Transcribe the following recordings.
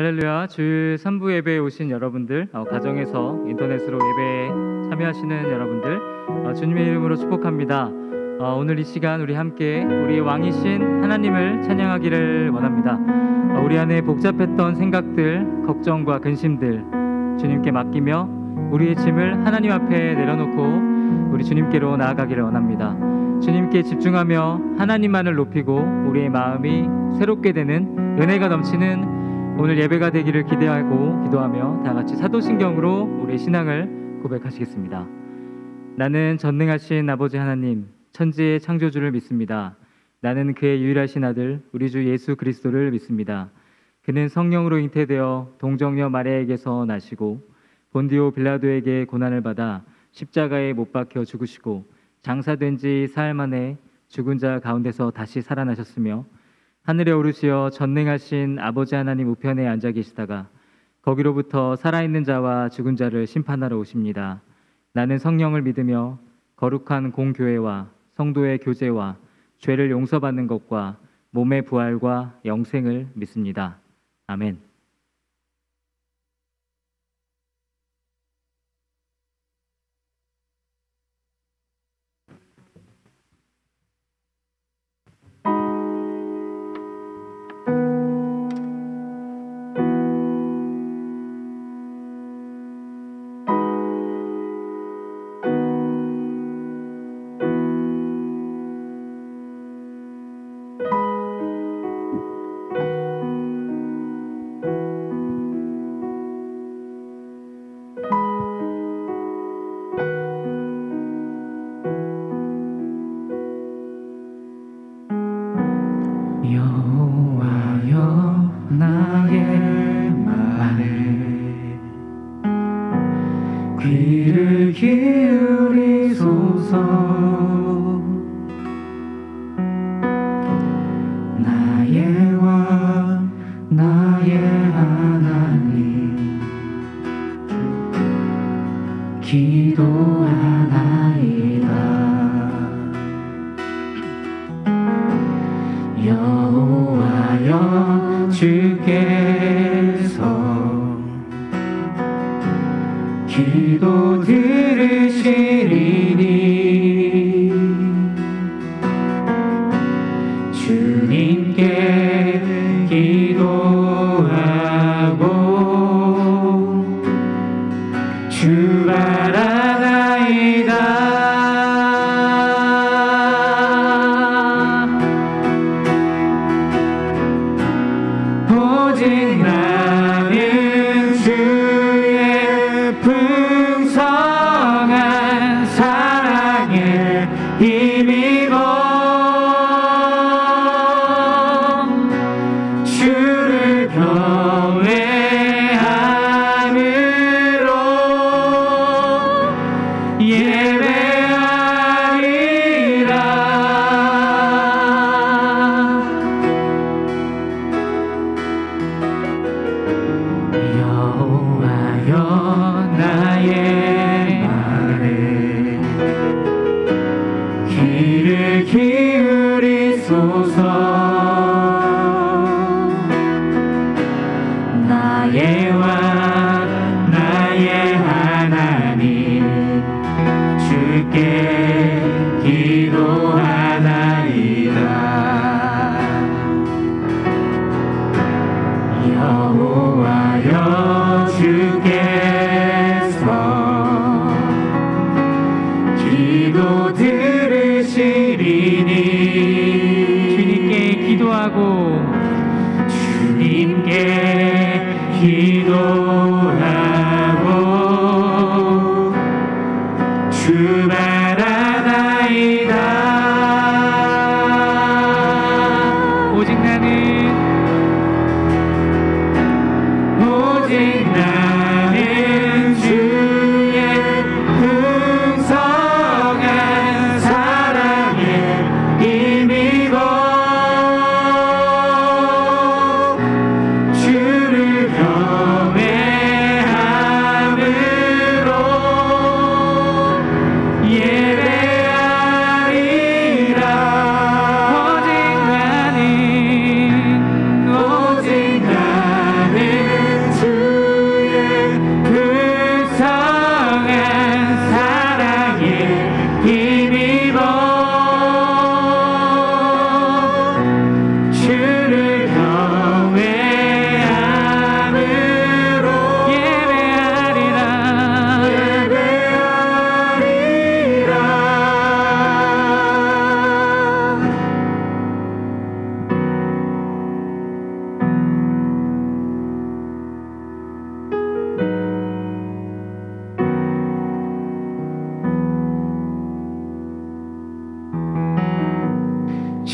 할렐루야. 주일 3부 예배에 오신 여러분들, 가정에서 인터넷으로 예배에 참여하시는 여러분들, 주님의 이름으로 축복합니다. 오늘 이 시간 우리 함께 우리의 왕이신 하나님을 찬양하기를 원합니다. 우리 안에 복잡했던 생각들, 걱정과 근심들 주님께 맡기며 우리의 짐을 하나님 앞에 내려놓고 우리 주님께로 나아가기를 원합니다. 주님께 집중하며 하나님만을 높이고 우리의 마음이 새롭게 되는 은혜가 넘치는 오늘 예배가 되기를 기대하고 기도하며 다 같이 사도신경으로 우리의 신앙을 고백하시겠습니다. 나는 전능하신 아버지 하나님, 천지의 창조주를 믿습니다. 나는 그의 유일하신 아들 우리 주 예수 그리스도를 믿습니다. 그는 성령으로 잉태되어 동정녀 마리아에게서 나시고 본디오 빌라도에게 고난을 받아 십자가에 못 박혀 죽으시고 장사된 지 사흘 만에 죽은 자 가운데서 다시 살아나셨으며 하늘에 오르시어 전능하신 아버지 하나님 우편에 앉아 계시다가 거기로부터 살아있는 자와 죽은 자를 심판하러 오십니다. 나는 성령을 믿으며 거룩한 공교회와 성도의 교제와 죄를 용서받는 것과 몸의 부활과 영생을 믿습니다. 아멘. 여호와여 나의 말에 귀를 기울이소서. 나의 왕 나의 하나님 기도하나이다. 여호와여 주께서 기도 들으시리니 주님께 기도하고 주 바라나이다. 오직 나는 주의 풍성한 사랑에 힘입어 주를 경외함으로 예배하리라. 여호와여 나의 말에 귀를 기울이소서. 나의 왕 나의 하나님 주께 기도하나이다. 여호와여 주께서 기도 들으시리니 주님께 기도하고 주 바라나이다. 오직 나는 주의 풍성한 사랑에 힘입어 주를 경외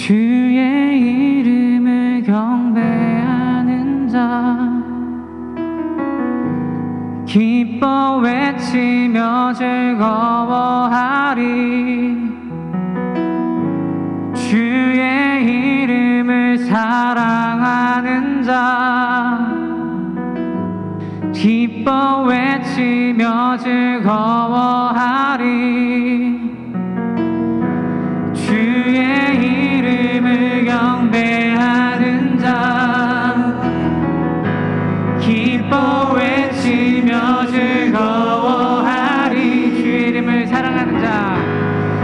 주의 이름을 경배하는 자 기뻐 외치며 즐거워하리. 주의 이름을 사랑하는 자 기뻐 외치며 즐거워하리. 주의 이름을 경배하는 자 기뻐 외치며 즐거워하리. 주의 이름을 사랑하는 자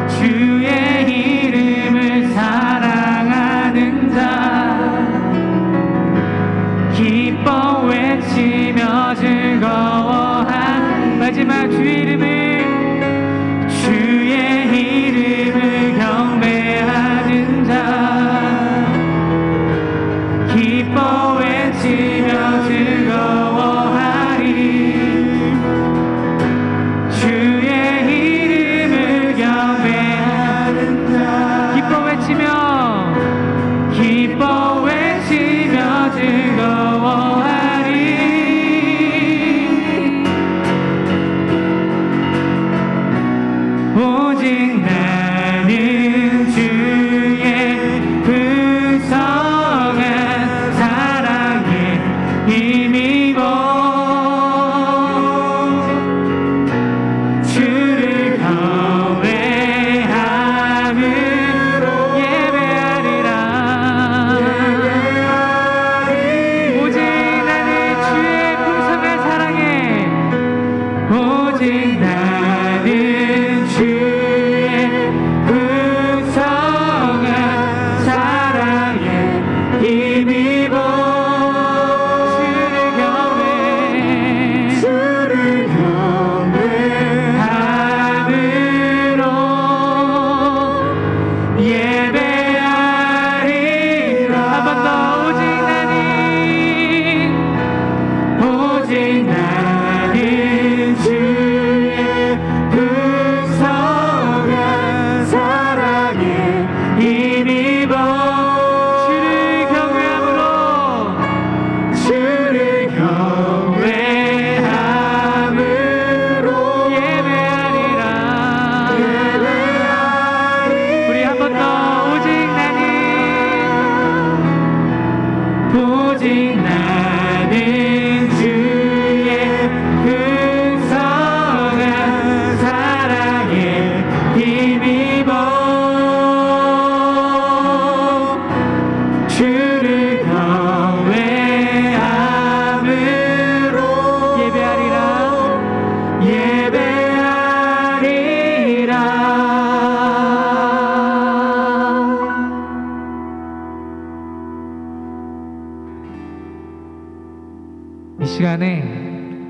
주의 이름을 사랑하는 자 기뻐 외치며 즐거워하리. 마지막 주의 이름을 경배하는 자 기뻐 외치며 즐거워하리. 주의 이름을 경배하는 자 기뻐 외치며 즐거워하리. 오직 나는 주의 풍성한 사랑에 힘입어 주를 경외함으로 예배하리라. 오직 나는 주의 풍성한 사랑에 오직 나는 주의 풍성한 사랑에 힘입어 주를 경외함으로 예배하리라. 한 번 더. 오직 나는 주의 풍성한 사랑에 힘입어 주를 경외함으로 예배하리라. 우리 한 번 더. 오직 나는 주의 풍성한 사랑에 힘입어 주를 경외함으로 예배하리라. 이 시간에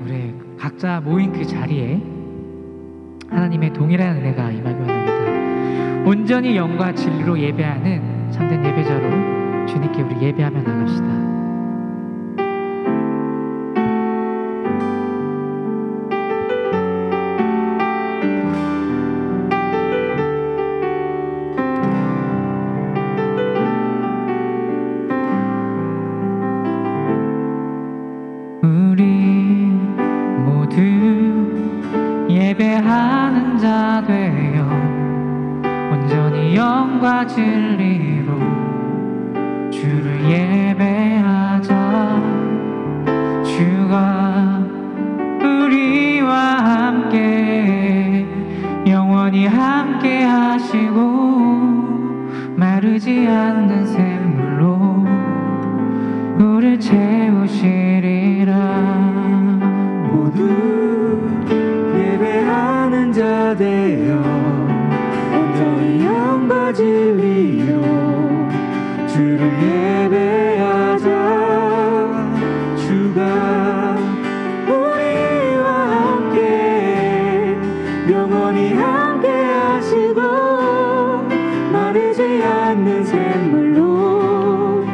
우리 각자 모인 그 자리에 하나님의 동일한 은혜가 임하기 원합니다. 온전히 영과 진리로 예배하는 참된 예배자로 주님께 우리 예배하며 나갑시다. 예배하는 자 되어 온전히 영과 진리로 주를 예배하자. 주가 우리와 함께 영원히 함께 하시고 마르지 않는 샘물로 우리를 채우시리라. 모두 예배하는 자 되어 온전히 영과 진리로 주를 예배하자. 주가 우리와 함께 영원히 함께 하시고 마르지 않는 샘물로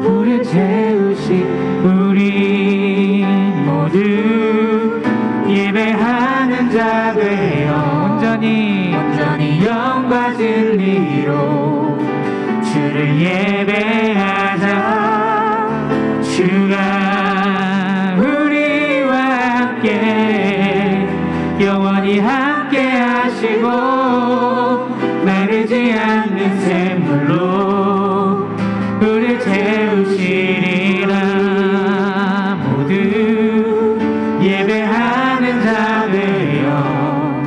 우리를 채우시. 우리 모두 예배하는 자 되어 온전히 영과 진리로 주를 예배하자. 주가 우리와 함께 영원히 함께 하시고 마르지 않는 샘물로 우리를 채우시리라. 모두 예배하는 자 되어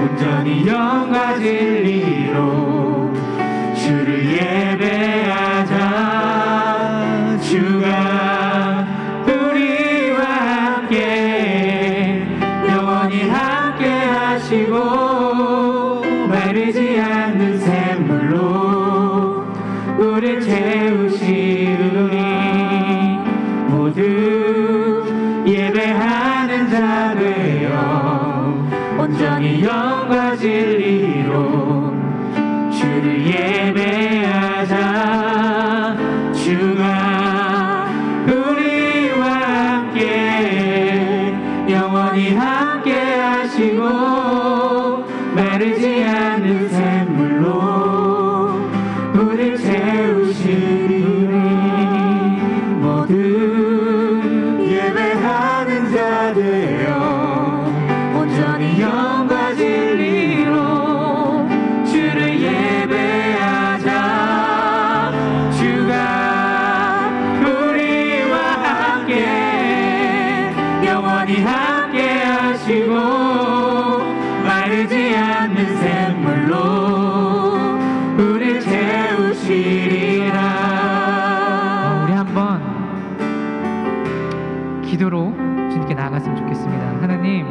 온전히 영과 진리로 주를 예배하자. 주가 우리와 함께 영원히 함께 하시고 마르지 않는 샘물로 우리를 채우시리니 모두 예배하는 자 되어 온전히 영과 진리로 주를 예배하자. 주가 우리와 함께 영원히 함께 하시고 마르지 않는 샘물로 우리를 채우시리니 모두 예배하는 자 되어 온전히 영과 진리로 주를 예배하자. 주가 우리와 함께 영원히 함께 하시고 마르지 않는 샘물로 우리를 채우시리라. 우리 한번 기도로 주님께 나아갔으면 좋겠습니다. 하나님,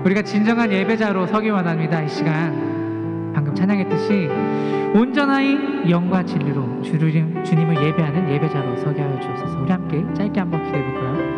우리가 진정한 예배자로 서기 원합니다. 이 시간 방금 찬양했듯이 온전하이 영과 진리로 주님을 예배하는 예배자로 서게 하여 주옵소서. 우리 함께 짧게 한번 기도해 볼까요?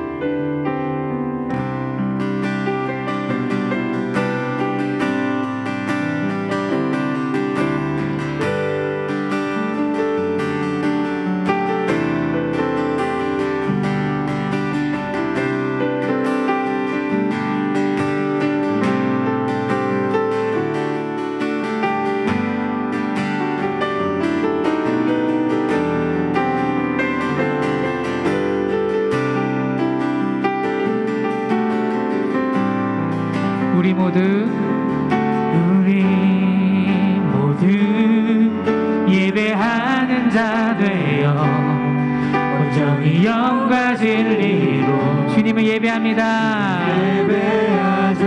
우리 모두 예배하는 자 되어 온전히 영과 진리로 주님을 예배합니다. 예배하자.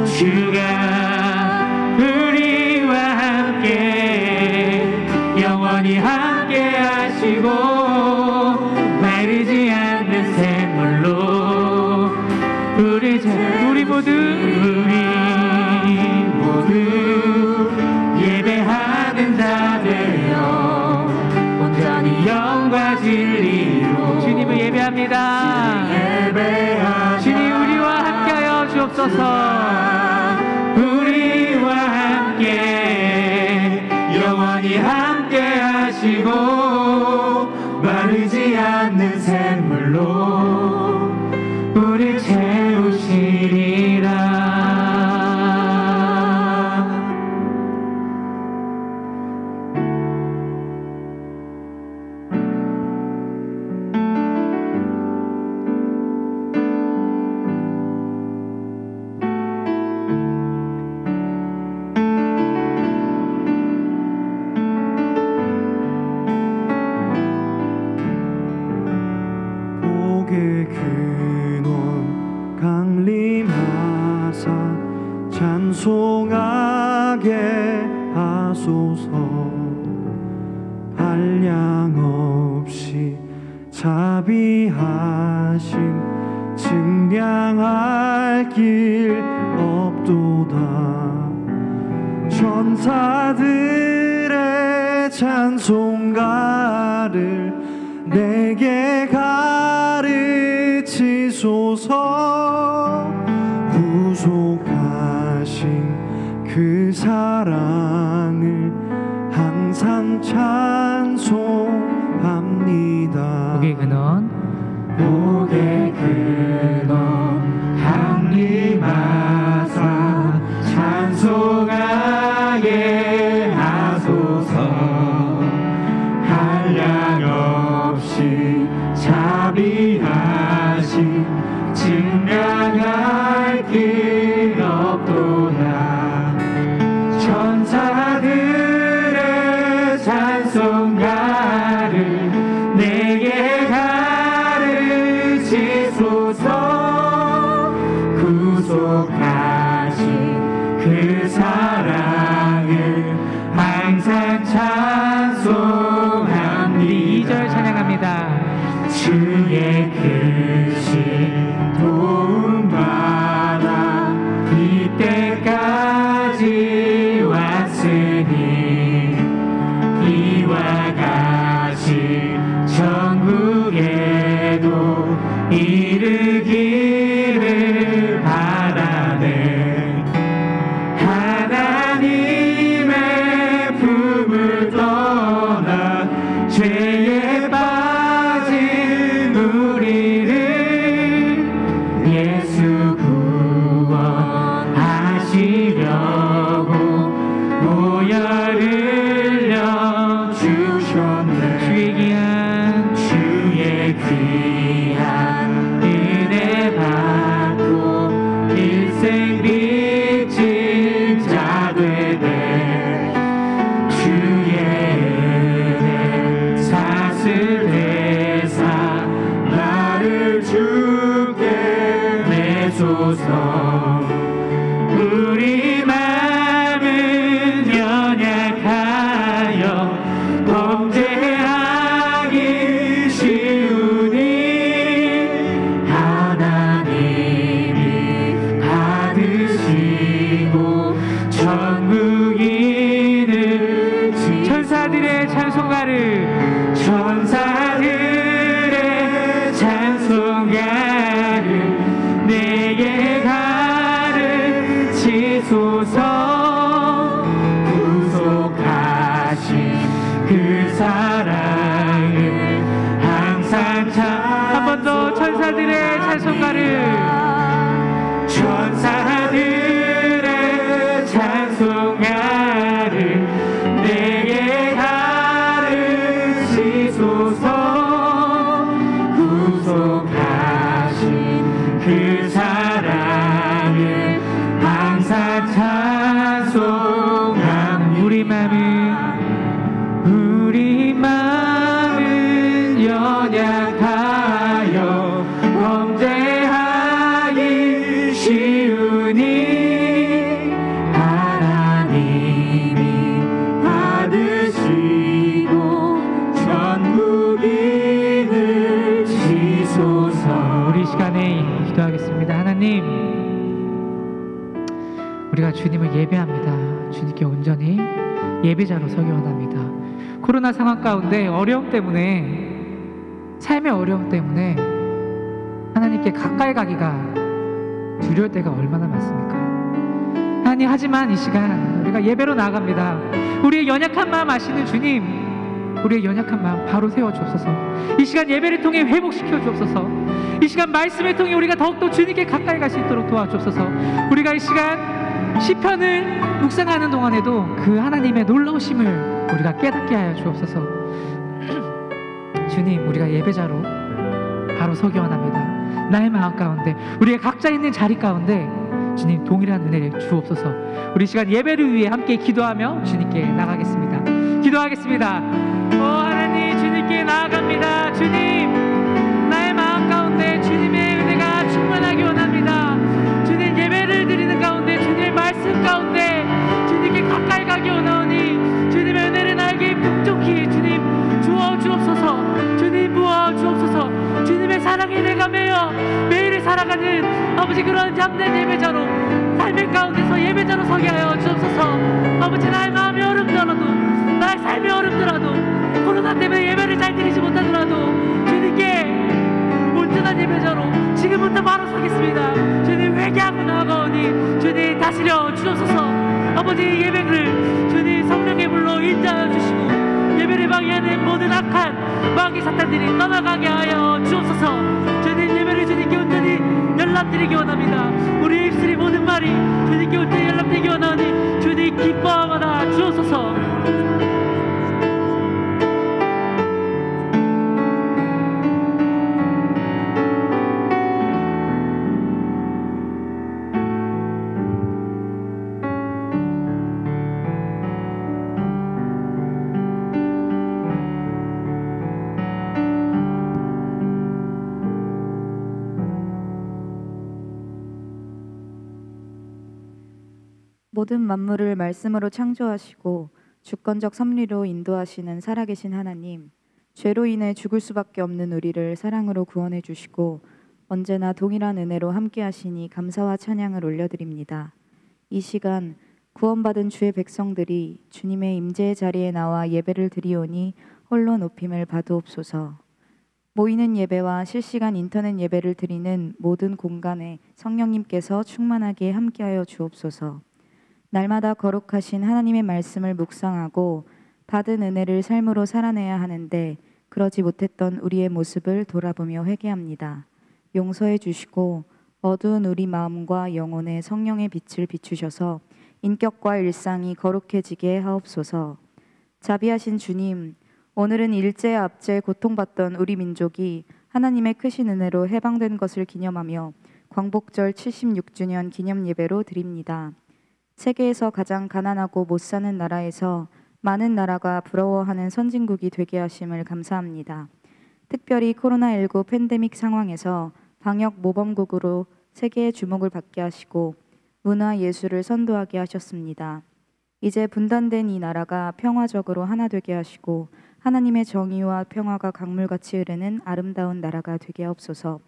주가 우리와 함께 영원히 함께 하시고 마르지 않는 샘물로 우리 모두 예배하는 자 되어 온전히 영과 진리로 주님을 예배합니다. 주님 우리와 함께하여 주옵소서. 우리와 함께 영원히 함께 하시고 마르지 않는 샘물로 우리 채우시리라. 복의 근원 강림하사 찬송하게 하소서. 한량 없이 자비하심 증량할 길 없도다. 천사들의 찬송가를 내게 가르치소서. 구속하신 그 사랑을 항상 찬송합니다. 복의 근원 강림하사 찬송하게 하소서. 이르기를 바라네. 하나님의 품을 떠나 죄에 빠진 우리를 예수 구원하시려고 보혈 흘려 주셨네. 주의 귀한 은혜 받고 일생 빚진 자 되네. 주의 은혜 사슬대사 나를 주께 내소서. 우리 마음은 연약하여 범죄하기 쉬우니 하나님이 받으시고 천국인을 천사들의 찬송가를 내게 가르치소서. 구속하신 그 사랑을 항상 한 번 더 천사들의 찬송가를 내게 가르치소서. 구속하신 그 사랑을 항상 찬송함. 우리 마음은 연약하여 범죄하기 쉬우니 하나님이 받으시고 천국인을 지소서. 우리 시간에 기도하겠습니다. 하나님, 우리가 주님을 예배합니다. 주님께 온전히 예배자로 서기 원합니다. 코로나 상황 가운데 삶의 어려움 때문에 하나님께 가까이 가기가 두려울 때가 얼마나 많습니까? 하나님, 하지만 이 시간 우리가 예배로 나아갑니다. 우리의 연약한 마음 아시는 주님, 우리의 연약한 마음 바로 세워주옵소서. 이 시간 예배를 통해 회복시켜 주옵소서. 이 시간 말씀을 통해 우리가 더욱더 주님께 가까이 갈 수 있도록 도와주옵소서. 우리가 이 시간 시편을 묵상하는 동안에도 그 하나님의 놀라우심을 우리가 깨닫게 하여 주옵소서. 주님, 우리가 예배자로 바로 서기 원합니다. 나의 마음 가운데, 우리의 각자 있는 자리 가운데 주님 동일한 은혜를 주옵소서. 우리 시간 예배를 위해 함께 기도하며 주님께 나가겠습니다. 기도하겠습니다. 하나님, 주님께 나아갑니다. 주님, 나의 마음 가운데 주님의 은혜가 충만하기 원합니다. 주님, 예배를 드리는 가운데, 주님의 말씀 가운데 주님께 가까이 가기 원하오니 주님의 은혜를 나에게 풍족히 주님 주어 주옵소서. 주님 부어 주옵소서. 주님의 사랑에 내가 매일을 살아가는 아버지, 그런 참된 예배자로 삶의 가운데서 예배자로 서게 하여 주옵소서. 아버지, 나의 마음이 어렵더라도, 나의 삶이 어렵더라도, 코로나 때문에 예배를 잘 드리지 못하더라도 주님께 온전한 예배자로 지금부터 바로 서겠습니다. 주님, 회개하고 나아가오니 주님 다스려 주옵소서. 아버지, 예배를 주님 성령의 불로 인자하여 주시고 예배를 방해하는 모든 악한 마귀 사탄들이 떠나가게 하여 주옵소서. 주님, 예배를 주님께 온전히 연락드리기 원합니다. 우리 입술의 모든 말이 주님께 온전히 연락되기 원하오니 주님 기뻐하거나 주옵소서. 모든 만물을 말씀으로 창조하시고 주권적 섭리로 인도하시는 살아계신 하나님, 죄로 인해 죽을 수밖에 없는 우리를 사랑으로 구원해 주시고 언제나 동일한 은혜로 함께 하시니 감사와 찬양을 올려드립니다. 이 시간 구원받은 주의 백성들이 주님의 임재의 자리에 나와 예배를 드리오니 홀로 높임을 받으옵소서. 모이는 예배와 실시간 인터넷 예배를 드리는 모든 공간에 성령님께서 충만하게 함께하여 주옵소서. 날마다 거룩하신 하나님의 말씀을 묵상하고 받은 은혜를 삶으로 살아내야 하는데 그러지 못했던 우리의 모습을 돌아보며 회개합니다. 용서해 주시고 어두운 우리 마음과 영혼에 성령의 빛을 비추셔서 인격과 일상이 거룩해지게 하옵소서. 자비하신 주님, 오늘은 일제 압제에 고통받던 우리 민족이 하나님의 크신 은혜로 해방된 것을 기념하며 광복절 76주년 기념 예배로 드립니다. 세계에서 가장 가난하고 못 사는 나라에서 많은 나라가 부러워하는 선진국이 되게 하심을 감사합니다. 특별히 코로나19 팬데믹 상황에서 방역 모범국으로 세계의 주목을 받게 하시고 문화 예술을 선도하게 하셨습니다. 이제 분단된 이 나라가 평화적으로 하나 되게 하시고 하나님의 정의와 평화가 강물같이 흐르는 아름다운 나라가 되게 하옵소서.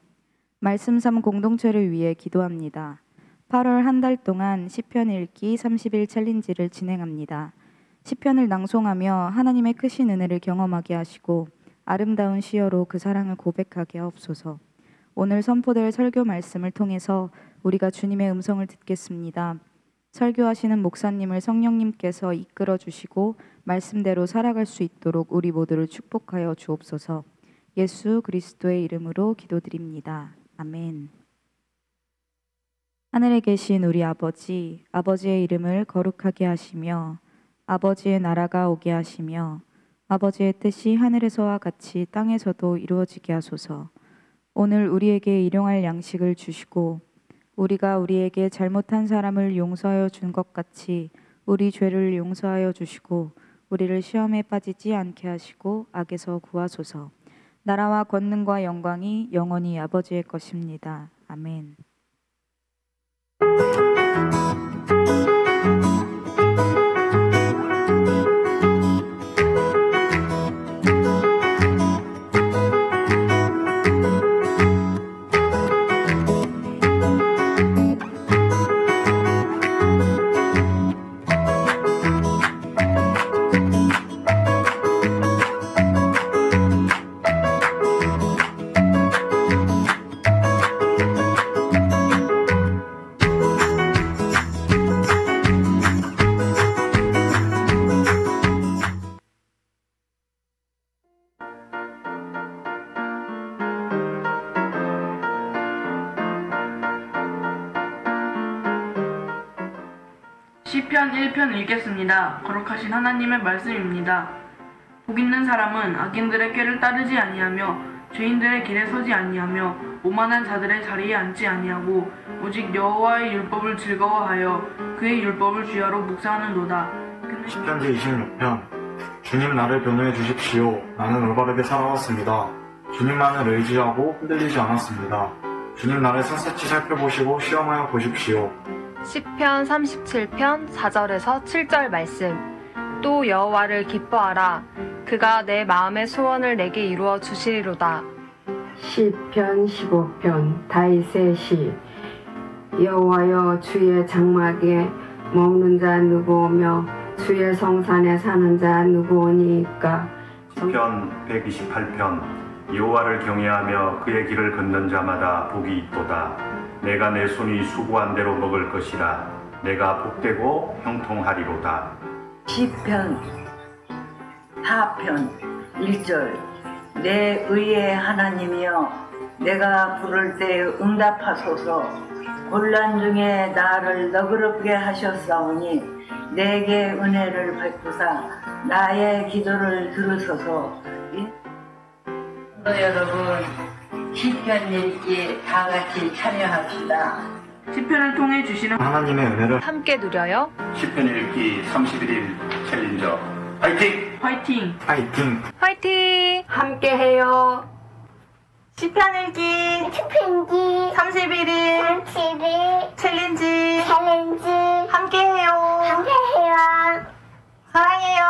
말씀 삼 공동체를 위해 기도합니다. 8월 한 달 동안 시편 읽기 30일 챌린지를 진행합니다. 시편을 낭송하며 하나님의 크신 은혜를 경험하게 하시고 아름다운 시여로 그 사랑을 고백하게 하옵소서. 오늘 선포될 설교 말씀을 통해서 우리가 주님의 음성을 듣겠습니다. 설교하시는 목사님을 성령님께서 이끌어 주시고 말씀대로 살아갈 수 있도록 우리 모두를 축복하여 주옵소서. 예수 그리스도의 이름으로 기도드립니다. 아멘. 하늘에 계신 우리 아버지, 아버지의 이름을 거룩하게 하시며 아버지의 나라가 오게 하시며 아버지의 뜻이 하늘에서와 같이 땅에서도 이루어지게 하소서. 오늘 우리에게 일용할 양식을 주시고 우리가 우리에게 잘못한 사람을 용서하여 준 것 같이 우리 죄를 용서하여 주시고 우리를 시험에 빠지지 않게 하시고 악에서 구하소서. 나라와 권능과 영광이 영원히 아버지의 것입니다. 아멘. 시편 1편 읽겠습니다. 거룩하신 하나님의 말씀입니다. 복 있는 사람은 악인들의 꾀를 따르지 아니하며 죄인들의 길에 서지 아니하며 오만한 자들의 자리에 앉지 아니하고 오직 여호와의 율법을 즐거워하여 그의 율법을 주야로 묵상하는도다. 시편 제26편. 주님 나를 변호해 주십시오. 나는 올바르게 살아왔습니다. 주님만을 의지하고 흔들리지 않았습니다. 주님 나를 샅샅이 살펴보시고 시험하여 보십시오. 시편 37편 4절에서 7절 말씀. 또 여호와를 기뻐하라. 그가 내 마음의 소원을 내게 이루어 주시리로다. 시편 15편 다윗의 시. 여호와여, 주의 장막에 머무는 자 누구오며 주의 성산에 사는 자 누구오니까. 시편 128편. 여호와를 경외하며 그의 길을 걷는 자마다 복이 있도다. 내가 내 손이 수고한 대로 먹을 것이라. 내가 복되고 형통하리로다. 시편 4편 1절. 내 의의 하나님이여, 내가 부를 때 응답하소서. 곤란 중에 나를 너그럽게 하셨사오니 내게 은혜를 베푸사 나의 기도를 들으소서. 여러분, 시편 읽기 다 같이 참여합시다. 시편을 통해 주시는 하나님의 은혜를 함께 누려요. 시편 읽기 31일 챌린저. 화이팅! 화이팅! 파이팅! 화이팅! 함께해요. 시편 읽기 31일 챌린지 함께해요. 사랑해요.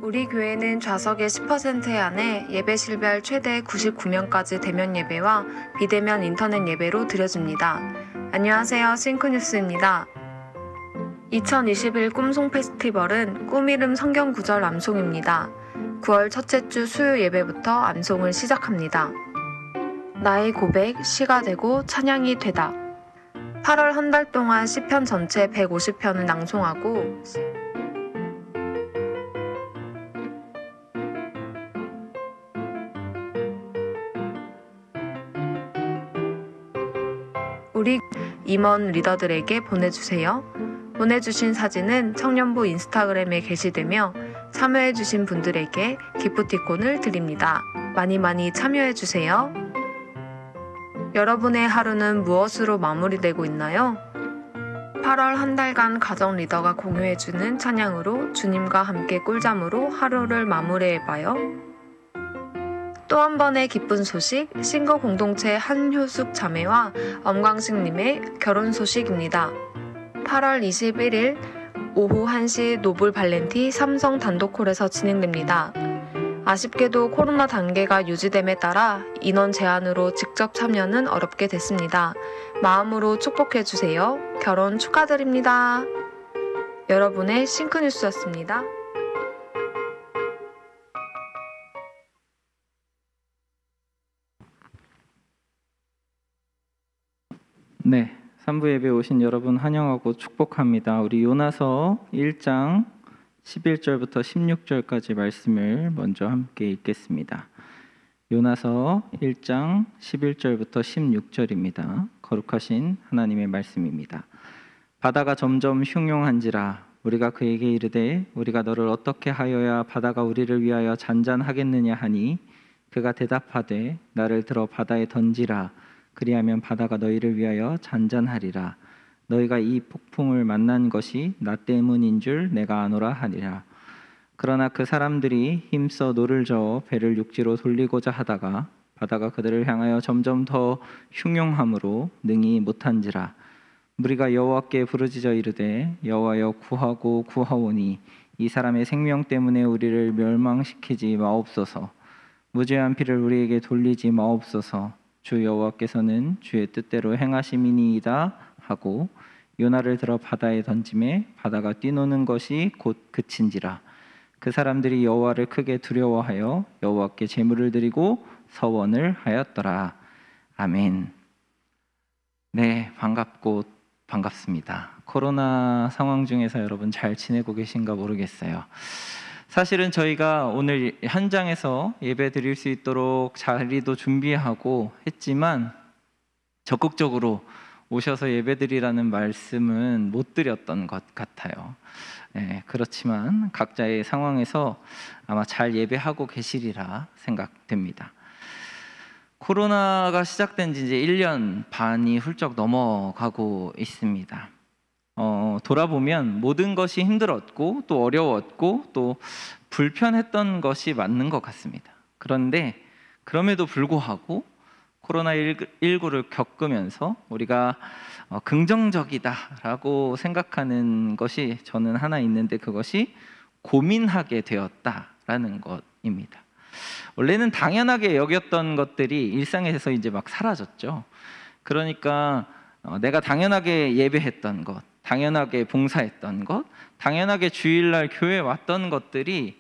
우리 교회는 좌석의 10%에 한해 예배 실별 최대 99명까지 대면 예배와 비대면 인터넷 예배로 드려집니다. 안녕하세요, 싱크뉴스입니다. 2021 꿈송 페스티벌은 꿈 이름 성경 구절 암송입니다. 9월 첫째 주 수요 예배부터 암송을 시작합니다. 나의 고백, 시가 되고 찬양이 되다. 8월 한 달 동안 시편 전체 150편을 낭송하고 우리 임원 리더들에게 보내주세요. 보내주신 사진은 청년부 인스타그램에 게시되며 참여해주신 분들에게 기프티콘을 드립니다. 많이 참여해주세요. 여러분의 하루는 무엇으로 마무리되고 있나요? 8월 한 달간 가정 리더가 공유해주는 찬양으로 주님과 함께 꿀잠으로 하루를 마무리해봐요. 또 한 번의 기쁜 소식, 싱거 공동체 한효숙 자매와 엄광식님의 결혼 소식입니다. 8월 21일 오후 1시 노블 발렌티 삼성 단독홀에서 진행됩니다. 아쉽게도 코로나 단계가 유지됨에 따라 인원 제한으로 직접 참여는 어렵게 됐습니다. 마음으로 축복해주세요. 결혼 축하드립니다. 여러분의 싱크뉴스였습니다. 네, 3부 예배 오신 여러분 환영하고 축복합니다. 우리 요나서 1장 11절부터 16절까지 말씀을 먼저 함께 읽겠습니다. 요나서 1장 11절부터 16절입니다. 거룩하신 하나님의 말씀입니다. 바다가 점점 흉용한지라 우리가 그에게 이르되 우리가 너를 어떻게 하여야 바다가 우리를 위하여 잔잔하겠느냐 하니 그가 대답하되 나를 들어 바다에 던지라 그리하면 바다가 너희를 위하여 잔잔하리라. 너희가 이 폭풍을 만난 것이 나 때문인 줄 내가 아노라 하니라. 그러나 그 사람들이 힘써 노를 저어 배를 육지로 돌리고자 하다가 바다가 그들을 향하여 점점 더 흉용함으로 능히 못한지라. 무리가 여호와께 부르짖어 이르되 여호와여 구하고 구하오니 이 사람의 생명 때문에 우리를 멸망시키지 마옵소서. 무죄한 피를 우리에게 돌리지 마옵소서. 주 여호와께서는 주의 뜻대로 행하심이니이다 하고 요나를 들어 바다에 던짐에 바다가 뛰노는 것이 곧 그친지라. 그 사람들이 여호와를 크게 두려워하여 여호와께 제물을 드리고 서원을 하였더라. 아멘. 네, 반갑습니다. 코로나 상황 중에서 여러분 잘 지내고 계신가 모르겠어요. 사실은 저희가 오늘 현장에서 예배 드릴 수 있도록 자리도 준비하고 했지만 적극적으로 오셔서 예배 드리라는 말씀은 못 드렸던 것 같아요. 네, 그렇지만 각자의 상황에서 아마 잘 예배하고 계시리라 생각됩니다. 코로나가 시작된 지 이제 1년 반이 훌쩍 넘어가고 있습니다. 돌아보면 모든 것이 힘들었고 또 어려웠고 또 불편했던 것이 맞는 것 같습니다. 그런데 그럼에도 불구하고 코로나19를 겪으면서 우리가 긍정적이다라고 생각하는 것이 저는 하나 있는데 그것이 고민하게 되었다라는 것입니다. 원래는 당연하게 여겼던 것들이 일상에서 이제 막 사라졌죠. 그러니까 내가 당연하게 예배했던 것, 당연하게 봉사했던 것, 당연하게 주일날 교회에 왔던 것들이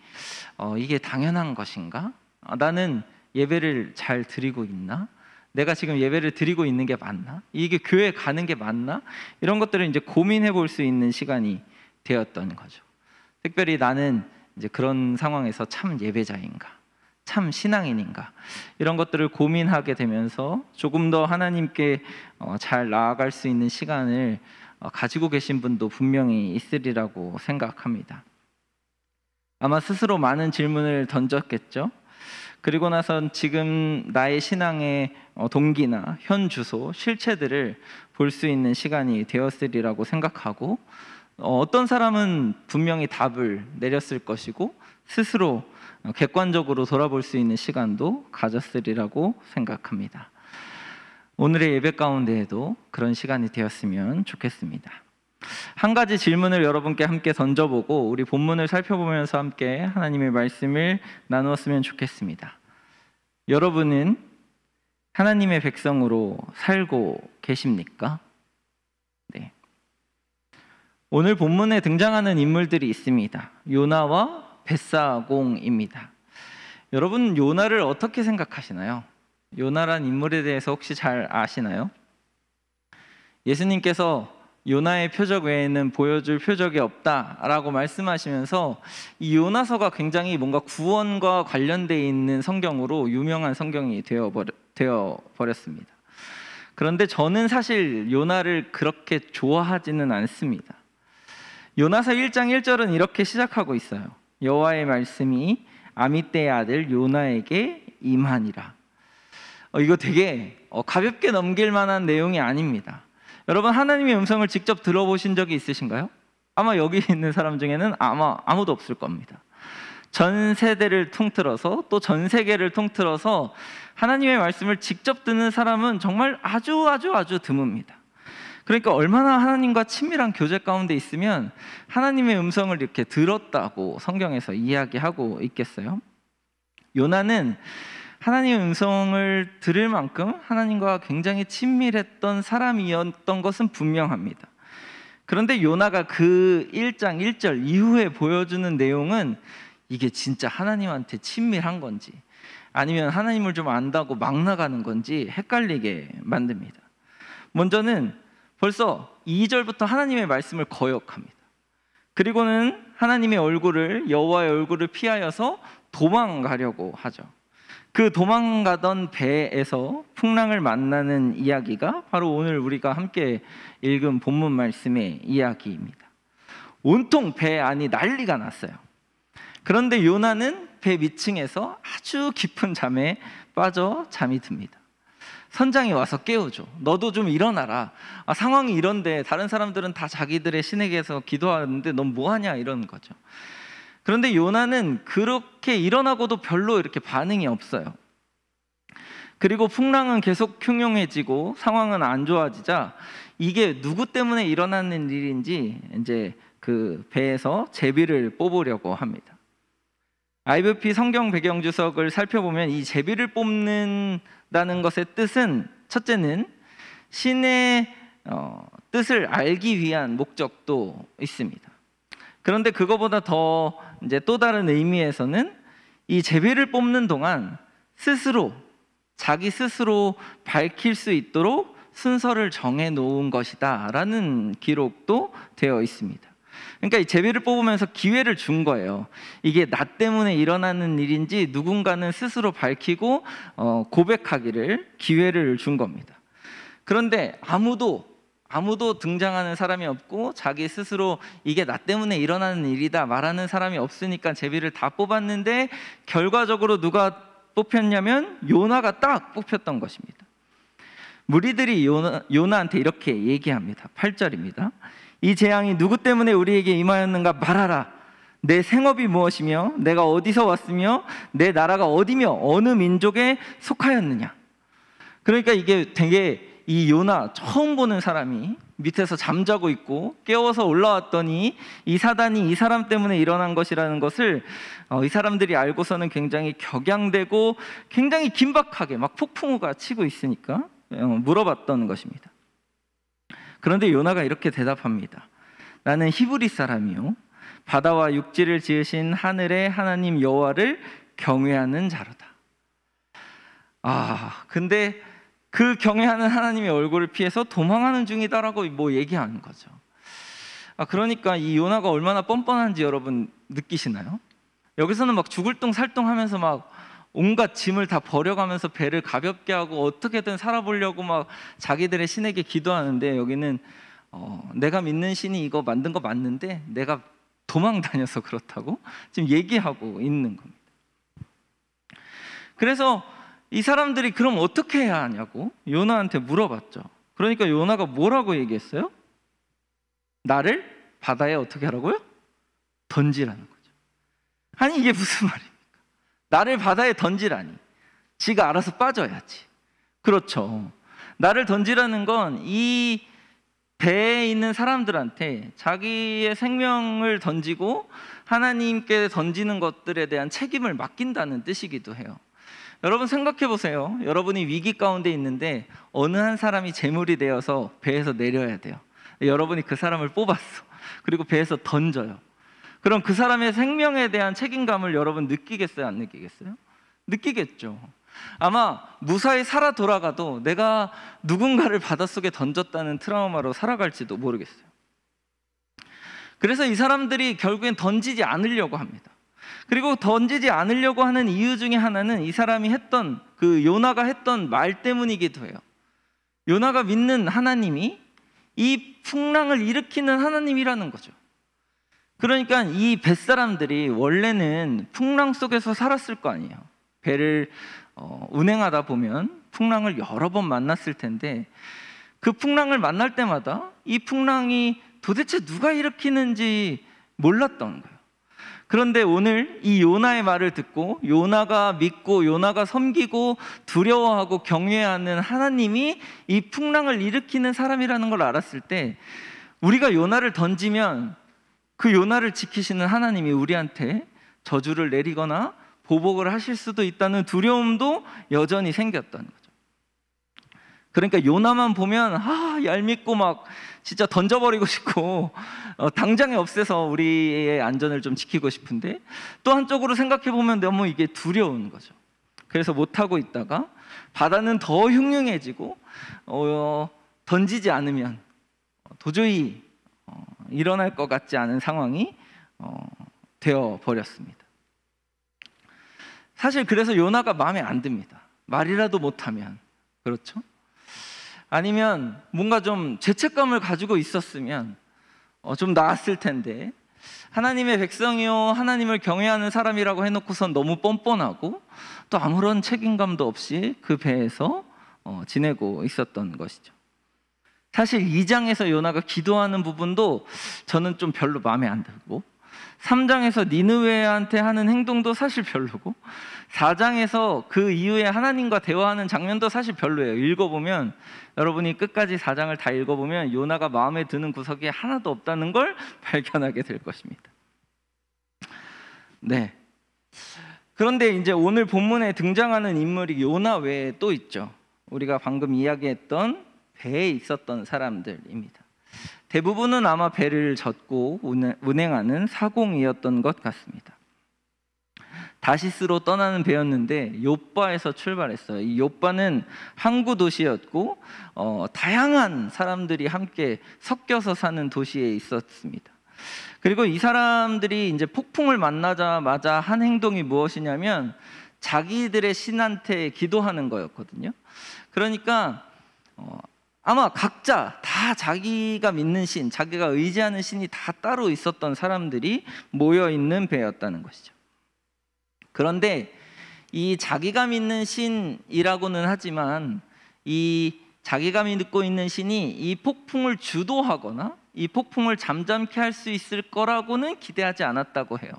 이게 당연한 것인가? 나는 예배를 잘 드리고 있나? 내가 지금 예배를 드리고 있는 게 맞나? 이게 교회 가는 게 맞나? 이런 것들을 이제 고민해 볼 수 있는 시간이 되었던 거죠. 특별히 나는 이제 그런 상황에서 참 예배자인가? 참 신앙인인가? 이런 것들을 고민하게 되면서 조금 더 하나님께 잘 나아갈 수 있는 시간을 가지고 계신 분도 분명히 있으리라고 생각합니다. 아마 스스로 많은 질문을 던졌겠죠. 그리고 나선 지금 나의 신앙의 동기나 현 주소, 실체들을 볼 수 있는 시간이 되었으리라고 생각하고 어떤 사람은 분명히 답을 내렸을 것이고 스스로 객관적으로 돌아볼 수 있는 시간도 가졌으리라고 생각합니다. 오늘의 예배 가운데에도 그런 시간이 되었으면 좋겠습니다. 한 가지 질문을 여러분께 함께 던져보고 우리 본문을 살펴보면서 함께 하나님의 말씀을 나누었으면 좋겠습니다. 여러분은 하나님의 백성으로 살고 계십니까? 네. 오늘 본문에 등장하는 인물들이 있습니다. 요나와 벳사공입니다. 여러분, 요나를 어떻게 생각하시나요? 요나란 인물에 대해서 혹시 잘 아시나요? 예수님께서 요나의 표적 외에는 보여줄 표적이 없다라고 말씀하시면서 이 요나서가 굉장히 뭔가 구원과 관련되어 있는 성경으로 유명한 성경이 되어 버렸습니다. 그런데 저는 사실 요나를 그렇게 좋아하지는 않습니다. 요나서 1장 1절은 이렇게 시작하고 있어요. 여호와의 말씀이 아미떼의 아들 요나에게 임하니라. 이거 되게 가볍게 넘길 만한 내용이 아닙니다. 여러분, 하나님의 음성을 직접 들어보신 적이 있으신가요? 아마 여기 있는 사람 중에는 아마 아무도 없을 겁니다. 전 세대를 통틀어서 또 전 세계를 통틀어서 하나님의 말씀을 직접 듣는 사람은 정말 아주 드뭅니다. 그러니까 얼마나 하나님과 친밀한 교제 가운데 있으면 하나님의 음성을 이렇게 들었다고 성경에서 이야기하고 있겠어요? 요나는 하나님의 음성을 들을 만큼 하나님과 굉장히 친밀했던 사람이었던 것은 분명합니다. 그런데 요나가 그 1장 1절 이후에 보여주는 내용은 이게 진짜 하나님한테 친밀한 건지 아니면 하나님을 좀 안다고 막 나가는 건지 헷갈리게 만듭니다. 먼저는 벌써 2절부터 하나님의 말씀을 거역합니다. 그리고는 하나님의 얼굴을, 여호와의 얼굴을 피하여서 도망가려고 하죠. 그 도망가던 배에서 풍랑을 만나는 이야기가 바로 오늘 우리가 함께 읽은 본문 말씀의 이야기입니다. 온통 배 안이 난리가 났어요. 그런데 요나는 배 밑층에서 아주 깊은 잠에 빠져 잠이 듭니다. 선장이 와서 깨우죠. 너도 좀 일어나라. 상황이 이런데 다른 사람들은 다 자기들의 신에게서 기도하는데 넌 뭐하냐 이러는 거죠. 그런데 요나는 그렇게 일어나고도 별로 이렇게 반응이 없어요. 그리고 풍랑은 계속 흉흉해지고 상황은 안 좋아지자 이게 누구 때문에 일어나는 일인지 이제 그 배에서 제비를 뽑으려고 합니다. IVP 성경 배경 주석을 살펴보면 이 제비를 뽑는다는 것의 뜻은 첫째는 신의 뜻을 알기 위한 목적도 있습니다. 그런데 그거보다 더 이제 또 다른 의미에서는 이 제비를 뽑는 동안 자기 스스로 밝힐 수 있도록 순서를 정해 놓은 것이다라는 기록도 되어 있습니다. 그러니까 이 제비를 뽑으면서 기회를 준 거예요. 이게 나 때문에 일어나는 일인지 누군가는 스스로 밝히고 고백하기를 기회를 준 겁니다. 그런데 아무도 등장하는 사람이 없고 자기 스스로 이게 나 때문에 일어나는 일이다 말하는 사람이 없으니까 제비를 다 뽑았는데 결과적으로 누가 뽑혔냐면 요나가 딱 뽑혔던 것입니다. 무리들이 요나한테 이렇게 얘기합니다. 8절입니다. 이 재앙이 누구 때문에 우리에게 임하였는가 말하라. 내 생업이 무엇이며 내가 어디서 왔으며 내 나라가 어디며 어느 민족에 속하였느냐. 그러니까 이게 되게 이 요나 처음 보는 사람이 밑에서 잠자고 있고 깨워서 올라왔더니 이 사단이 이 사람 때문에 일어난 것이라는 것을 이 사람들이 알고서는 굉장히 격양되고 굉장히 긴박하게 막 폭풍우가 치고 있으니까 물어봤던 것입니다. 그런데 요나가 이렇게 대답합니다. 나는 히브리 사람이요 바다와 육지를 지으신 하늘의 하나님 여호와를 경외하는 자로다. 근데 그 경외하는 하나님의 얼굴을 피해서 도망하는 중이다라고 얘기하는 거죠. 그러니까 이 요나가 얼마나 뻔뻔한지 여러분 느끼시나요? 여기서는 막 죽을 똥 살똥하면서 막 온갖 짐을 다 버려가면서 배를 가볍게 하고 어떻게든 살아보려고 막 자기들의 신에게 기도하는데 여기는 내가 믿는 신이 이거 만든 거 맞는데 내가 도망 다녀서 그렇다고 지금 얘기하고 있는 겁니다. 그래서 이 사람들이 그럼 어떻게 해야 하냐고 요나한테 물어봤죠. 그러니까 요나가 뭐라고 얘기했어요? 나를 바다에 어떻게 하라고요? 던지라는 거죠. 아니 이게 무슨 말입니까? 나를 바다에 던지라니. 지가 알아서 빠져야지. 그렇죠. 나를 던지라는 건 이 배에 있는 사람들한테 자기의 생명을 던지고 하나님께 던지는 것들에 대한 책임을 맡긴다는 뜻이기도 해요. 여러분 생각해 보세요. 여러분이 위기 가운데 있는데 어느 한 사람이 제물이 되어서 배에서 내려야 돼요. 여러분이 그 사람을 뽑았어. 그리고 배에서 던져요. 그럼 그 사람의 생명에 대한 책임감을 여러분 느끼겠어요? 안 느끼겠어요? 느끼겠죠. 아마 무사히 살아 돌아가도 내가 누군가를 바닷속에 던졌다는 트라우마로 살아갈지도 모르겠어요. 그래서 이 사람들이 결국엔 던지지 않으려고 합니다. 그리고 던지지 않으려고 하는 이유 중에 하나는 이 사람이 했던, 그 요나가 했던 말 때문이기도 해요. 요나가 믿는 하나님이 이 풍랑을 일으키는 하나님이라는 거죠. 그러니까 이 뱃사람들이 원래는 풍랑 속에서 살았을 거 아니에요. 배를 운행하다 보면 풍랑을 여러 번 만났을 텐데 그 풍랑을 만날 때마다 이 풍랑이 도대체 누가 일으키는지 몰랐던 거예요. 그런데 오늘 이 요나의 말을 듣고 요나가 믿고 요나가 섬기고 두려워하고 경외하는 하나님이 이 풍랑을 일으키는 사람이라는 걸 알았을 때 우리가 요나를 던지면 그 요나를 지키시는 하나님이 우리한테 저주를 내리거나 보복을 하실 수도 있다는 두려움도 여전히 생겼던 거죠. 그러니까 요나만 보면 얄밉고 막 진짜 던져버리고 싶고 당장에 없애서 우리의 안전을 좀 지키고 싶은데 또 한쪽으로 생각해 보면 너무 이게 두려운 거죠. 그래서 못하고 있다가 바다는 더 흉흉해지고 던지지 않으면 도저히 일어날 것 같지 않은 상황이 되어 버렸습니다. 사실 그래서 요나가 마음에 안 듭니다. 말이라도 못하면. 그렇죠? 아니면 뭔가 좀 죄책감을 가지고 있었으면 좀 나았을 텐데 하나님의 백성이요 하나님을 경외하는 사람이라고 해놓고선 너무 뻔뻔하고 또 아무런 책임감도 없이 그 배에서 지내고 있었던 것이죠. 사실 2장에서 요나가 기도하는 부분도 저는 좀 별로 마음에 안 들고 3장에서 니느웨한테 하는 행동도 사실 별로고 4장에서 그 이후에 하나님과 대화하는 장면도 사실 별로예요. 읽어보면 여러분이 끝까지 4장을 다 읽어보면 요나가 마음에 드는 구석이 하나도 없다는 걸 발견하게 될 것입니다. 네. 그런데 이제 오늘 본문에 등장하는 인물이 요나 외에 또 있죠. 우리가 방금 이야기했던 배에 있었던 사람들입니다. 대부분은 아마 배를 젓고 운행하는 사공이었던 것 같습니다. 다시스로 떠나는 배였는데 욥바에서 출발했어요. 이 욥바는 항구 도시였고 다양한 사람들이 함께 섞여서 사는 도시에 있었습니다. 그리고 이 사람들이 이제 폭풍을 만나자마자 한 행동이 무엇이냐면 자기들의 신한테 기도하는 거였거든요. 그러니까 아마 각자 다 자기가 믿는 신, 자기가 의지하는 신이 다 따로 있었던 사람들이 모여 있는 배였다는 것이죠. 그런데 이 자기가 믿는 신이라고는 하지만 이 자기가 믿고 있는 신이 이 폭풍을 주도하거나 이 폭풍을 잠잠케 할 수 있을 거라고는 기대하지 않았다고 해요.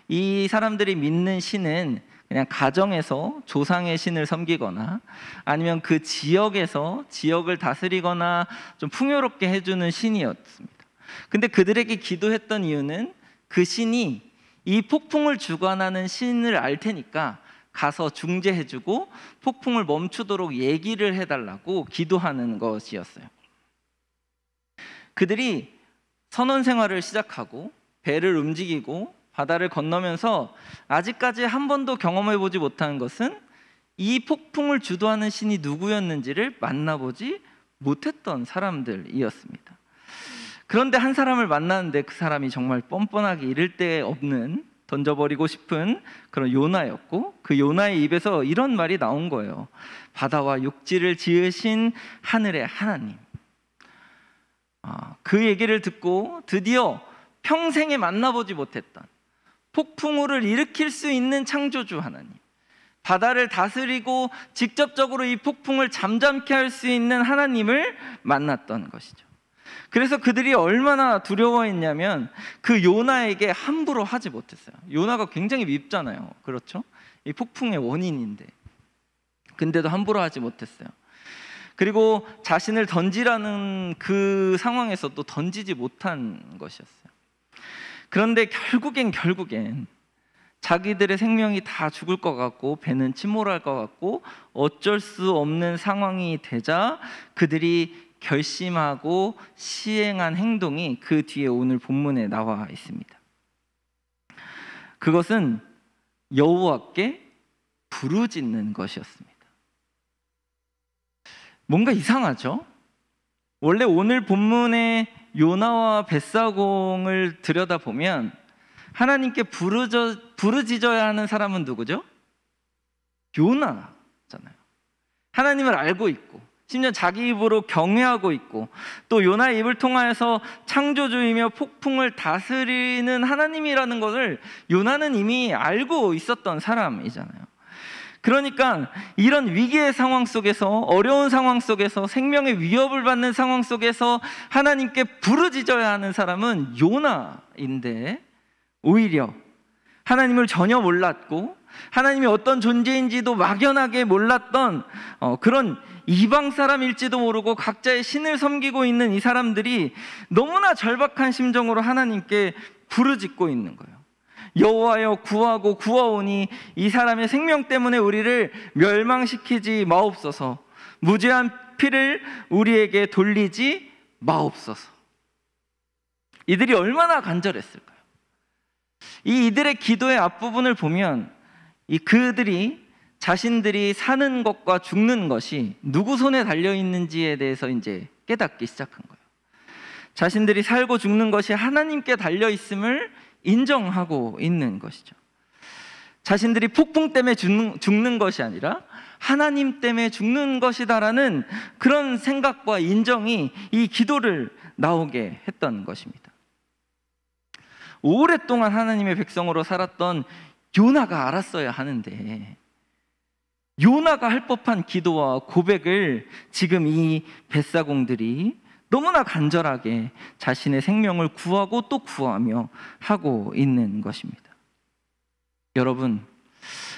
이 사람들이 믿는 신은 그냥 가정에서 조상의 신을 섬기거나 아니면 그 지역에서 지역을 다스리거나 좀 풍요롭게 해주는 신이었습니다. 근데 그들에게 기도했던 이유는 그 신이 이 폭풍을 주관하는 신을 알 테니까 가서 중재해주고 폭풍을 멈추도록 얘기를 해달라고 기도하는 것이었어요. 그들이 선원 생활을 시작하고 배를 움직이고 바다를 건너면서 아직까지 한 번도 경험해보지 못한 것은 이 폭풍을 주도하는 신이 누구였는지를 만나보지 못했던 사람들이었습니다. 그런데 한 사람을 만났는데 그 사람이 정말 뻔뻔하게 이를 데 없는 던져버리고 싶은 그런 요나였고 그 요나의 입에서 이런 말이 나온 거예요. 바다와 육지를 지으신 하늘의 하나님. 그 얘기를 듣고 드디어 평생에 만나보지 못했던 폭풍우를 일으킬 수 있는 창조주 하나님, 바다를 다스리고 직접적으로 이 폭풍을 잠잠케 할 수 있는 하나님을 만났던 것이죠. 그래서 그들이 얼마나 두려워했냐면 그 요나에게 함부로 하지 못했어요. 요나가 굉장히 밉잖아요. 그렇죠? 이 폭풍의 원인인데 근데도 함부로 하지 못했어요. 그리고 자신을 던지라는 그 상황에서 또 던지지 못한 것이었어요. 그런데 결국엔 자기들의 생명이 다 죽을 것 같고 배는 침몰할 것 같고 어쩔 수 없는 상황이 되자 그들이 결심하고 시행한 행동이 그 뒤에 오늘 본문에 나와 있습니다. 그것은 여호와께 부르짖는 것이었습니다. 뭔가 이상하죠? 원래 오늘 본문의 요나와 벳사공을 들여다보면 하나님께 부르짖어야 하는 사람은 누구죠? 요나잖아요. 하나님을 알고 있고 심지어 자기 입으로 경외하고 있고 또 요나의 입을 통하여서 창조주이며 폭풍을 다스리는 하나님이라는 것을 요나는 이미 알고 있었던 사람이잖아요. 그러니까 이런 위기의 상황 속에서, 어려운 상황 속에서, 생명의 위협을 받는 상황 속에서 하나님께 부르짖어야 하는 사람은 요나인데, 오히려 하나님을 전혀 몰랐고 하나님이 어떤 존재인지도 막연하게 몰랐던 그런 이방 사람일지도 모르고 각자의 신을 섬기고 있는 이 사람들이 너무나 절박한 심정으로 하나님께 부르짖고 있는 거예요. 여호와여 구하고 구하오니 이 사람의 생명 때문에 우리를 멸망시키지 마옵소서. 무죄한 피를 우리에게 돌리지 마옵소서. 이들이 얼마나 간절했을까요? 이들의 기도의 앞부분을 보면 그들이 자신들이 사는 것과 죽는 것이 누구 손에 달려 있는지에 대해서 이제 깨닫기 시작한 거예요. 자신들이 살고 죽는 것이 하나님께 달려 있음을 인정하고 있는 것이죠. 자신들이 폭풍 때문에 죽는 것이 아니라 하나님 때문에 죽는 것이다라는 그런 생각과 인정이 이 기도를 나오게 했던 것입니다. 오랫동안 하나님의 백성으로 살았던 요나가 알았어야 하는데, 요나가 할 법한 기도와 고백을 지금 이 벳사공들이 너무나 간절하게 자신의 생명을 구하고 또 구하며 하고 있는 것입니다. 여러분,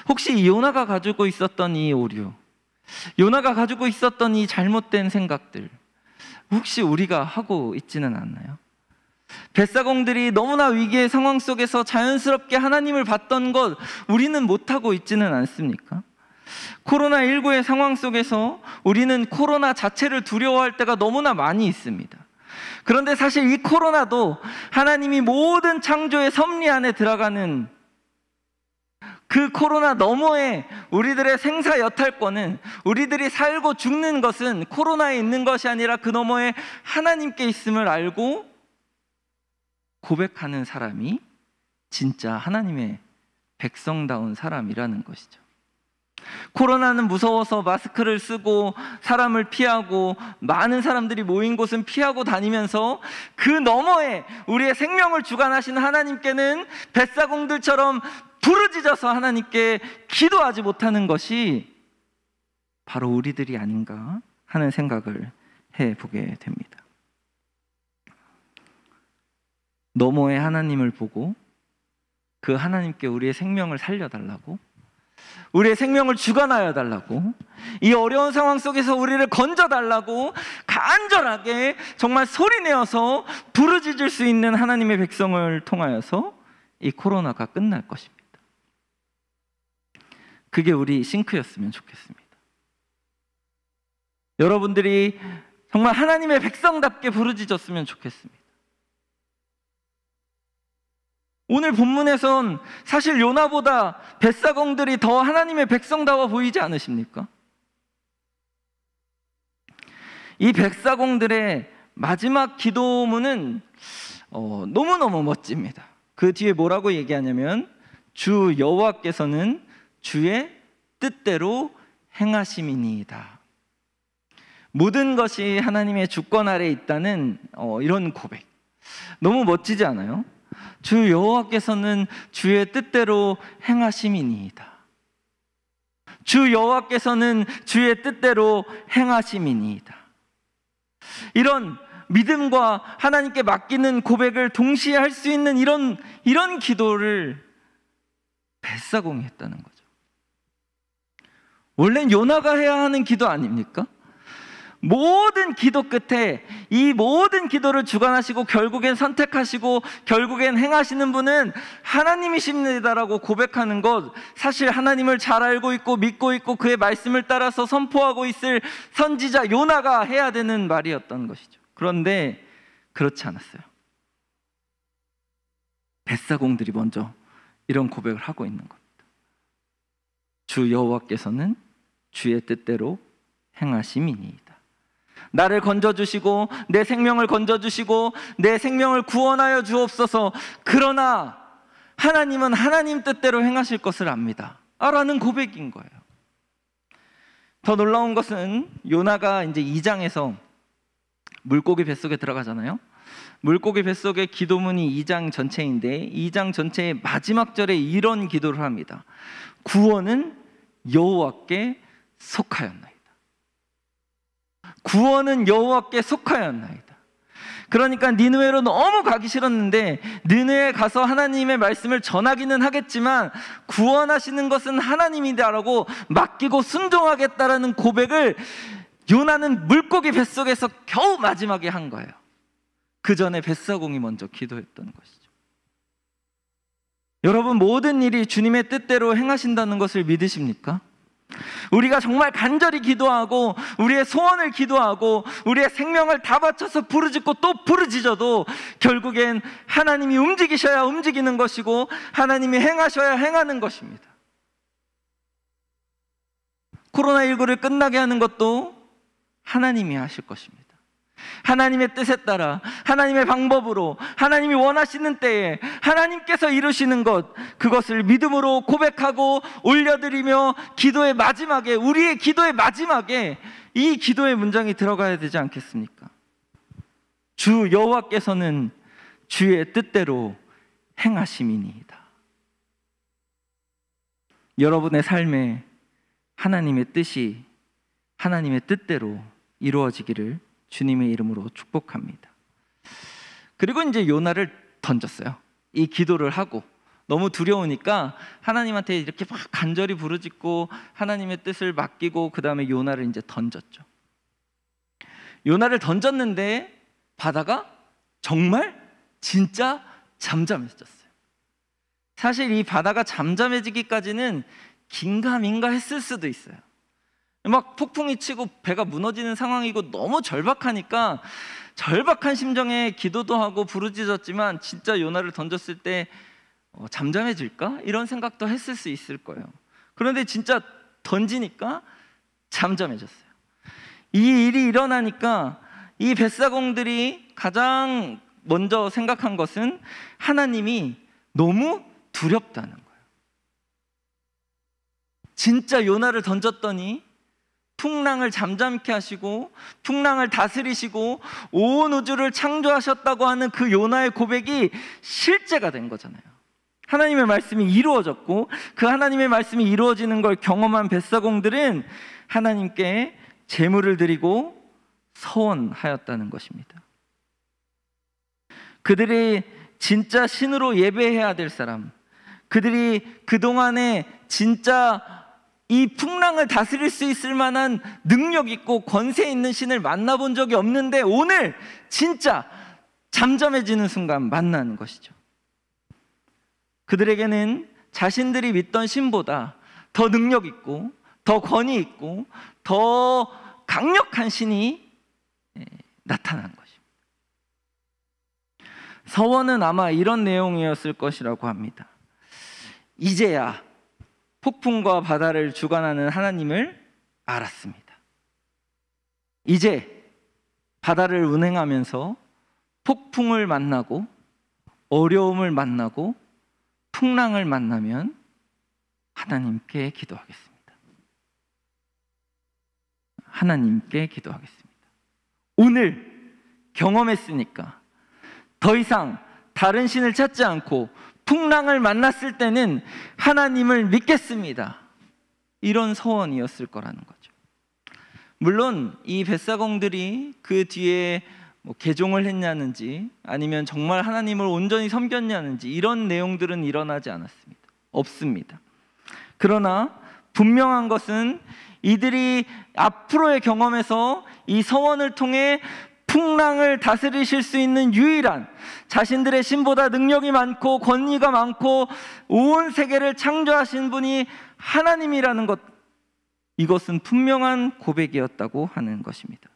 혹시 이 요나가 가지고 있었던 이 오류, 요나가 가지고 있었던 이 잘못된 생각들, 혹시 우리가 하고 있지는 않나요? 벳사공들이 너무나 위기의 상황 속에서 자연스럽게 하나님을 봤던 것 우리는 못하고 있지는 않습니까? 코로나19의 상황 속에서 우리는 코로나 자체를 두려워할 때가 너무나 많이 있습니다. 그런데 사실 이 코로나도 하나님이 모든 창조의 섭리 안에 들어가는 그 코로나 너머에 우리들의 생사 여탈권은, 우리들이 살고 죽는 것은 코로나에 있는 것이 아니라 그 너머에 하나님께 있음을 알고 고백하는 사람이 진짜 하나님의 백성다운 사람이라는 것이죠. 코로나는 무서워서 마스크를 쓰고 사람을 피하고 많은 사람들이 모인 곳은 피하고 다니면서 그 너머에 우리의 생명을 주관하시는 하나님께는 벳사공들처럼 부르짖어서 하나님께 기도하지 못하는 것이 바로 우리들이 아닌가 하는 생각을 해보게 됩니다. 너머의 하나님을 보고 그 하나님께 우리의 생명을 살려달라고, 우리의 생명을 주관하여 달라고, 이 어려운 상황 속에서 우리를 건져달라고 간절하게 정말 소리내어서 부르짖을 수 있는 하나님의 백성을 통하여서 이 코로나가 끝날 것입니다. 그게 우리 싱크였으면 좋겠습니다. 여러분들이 정말 하나님의 백성답게 부르짖었으면 좋겠습니다. 오늘 본문에선 사실 요나보다 벳사공들이 더 하나님의 백성다워 보이지 않으십니까? 이 벳사공들의 마지막 기도문은 너무너무 멋집니다. 그 뒤에 뭐라고 얘기하냐면 주 여호와께서는 주의 뜻대로 행하심이니이다. 모든 것이 하나님의 주권 아래에 있다는 이런 고백, 너무 멋지지 않아요? 주 여호와께서는 주의 뜻대로 행하심이니이다. 주 여호와께서는 주의 뜻대로 행하심이니이다. 이런 믿음과 하나님께 맡기는 고백을 동시에 할 수 있는 이런 기도를 벳사공이 했다는 거죠. 원래는 요나가 해야 하는 기도 아닙니까? 모든 기도 끝에 이 모든 기도를 주관하시고 결국엔 선택하시고 결국엔 행하시는 분은 하나님이십니다라고 고백하는 것, 사실 하나님을 잘 알고 있고 믿고 있고 그의 말씀을 따라서 선포하고 있을 선지자 요나가 해야 되는 말이었던 것이죠. 그런데 그렇지 않았어요. 뱃사공들이 먼저 이런 고백을 하고 있는 겁니다. 주 여호와께서는 주의 뜻대로 행하심이니이다. 나를 건져주시고 내 생명을 건져주시고 내 생명을 구원하여 주옵소서. 그러나 하나님은 하나님 뜻대로 행하실 것을 압니다 라는 고백인 거예요. 더 놀라운 것은 요나가 이제 2장에서 물고기 뱃속에 들어가잖아요. 물고기 뱃속의 기도문이 2장 전체인데 2장 전체의 마지막 절에 이런 기도를 합니다. 구원은 여호와께 속하였나이다. 구원은 여호와께 속하였나이다. 그러니까 니느웨로 너무 가기 싫었는데 니느웨에 가서 하나님의 말씀을 전하기는 하겠지만 구원하시는 것은 하나님이다라고 맡기고 순종하겠다라는 고백을 요나는 물고기 뱃속에서 겨우 마지막에 한 거예요. 그 전에 뱃사공이 먼저 기도했던 것이죠. 여러분, 모든 일이 주님의 뜻대로 행하신다는 것을 믿으십니까? 우리가 정말 간절히 기도하고 우리의 소원을 기도하고 우리의 생명을 다 바쳐서 부르짖고 또 부르짖어도 결국엔 하나님이 움직이셔야 움직이는 것이고 하나님이 행하셔야 행하는 것입니다. 코로나19를 끝나게 하는 것도 하나님이 하실 것입니다. 하나님의 뜻에 따라 하나님의 방법으로 하나님이 원하시는 때에 하나님께서 이루시는 것, 그것을 믿음으로 고백하고 올려드리며 기도의 마지막에, 우리의 기도의 마지막에 이 기도의 문장이 들어가야 되지 않겠습니까? 주 여호와께서는 주의 뜻대로 행하심이니이다. 여러분의 삶에 하나님의 뜻이 하나님의 뜻대로 이루어지기를 주님의 이름으로 축복합니다. 그리고 이제 요나를 던졌어요. 이 기도를 하고 너무 두려우니까 하나님한테 이렇게 막 간절히 부르짖고 하나님의 뜻을 맡기고 그 다음에 요나를 이제 던졌죠. 요나를 던졌는데 바다가 정말 진짜 잠잠해졌어요. 사실 이 바다가 잠잠해지기까지는 긴가민가 했을 수도 있어요. 막 폭풍이 치고 배가 무너지는 상황이고 너무 절박하니까 절박한 심정에 기도도 하고 부르짖었지만 진짜 요나를 던졌을 때 잠잠해질까? 이런 생각도 했을 수 있을 거예요. 그런데 진짜 던지니까 잠잠해졌어요. 이 일이 일어나니까 이 뱃사공들이 가장 먼저 생각한 것은 하나님이 너무 두렵다는 거예요. 진짜 요나를 던졌더니 풍랑을 잠잠케 하시고 풍랑을 다스리시고 온 우주를 창조하셨다고 하는 그 요나의 고백이 실제가 된 거잖아요. 하나님의 말씀이 이루어졌고 그 하나님의 말씀이 이루어지는 걸 경험한 뱃사공들은 하나님께 제물을 드리고 서원하였다는 것입니다. 그들이 진짜 신으로 예배해야 될 사람, 그들이 그동안에 진짜 이 풍랑을 다스릴 수 있을 만한 능력 있고 권세 있는 신을 만나본 적이 없는데 오늘 진짜 잠잠해지는 순간 만나는 것이죠. 그들에게는 자신들이 믿던 신보다 더 능력 있고 더 권위 있고 더 강력한 신이 나타난 것입니다. 서원은 아마 이런 내용이었을 것이라고 합니다. 이제야 폭풍과 바다를 주관하는 하나님을 알았습니다. 이제 바다를 운행하면서 폭풍을 만나고 어려움을 만나고 풍랑을 만나면 하나님께 기도하겠습니다. 하나님께 기도하겠습니다. 오늘 경험했으니까 더 이상 다른 신을 찾지 않고 풍랑을 만났을 때는 하나님을 믿겠습니다. 이런 서원이었을 거라는 거죠. 물론 이 뱃사공들이 그 뒤에 개종을 했냐는지 아니면 정말 하나님을 온전히 섬겼냐는지 이런 내용들은 일어나지 않았습니다. 없습니다. 그러나 분명한 것은 이들이 앞으로의 경험에서 이 서원을 통해 풍랑을 다스리실 수 있는 유일한, 자신들의 신보다 능력이 많고 권위가 많고 온 세계를 창조하신 분이 하나님이라는 것, 이것은 분명한 고백이었다고 하는 것입니다.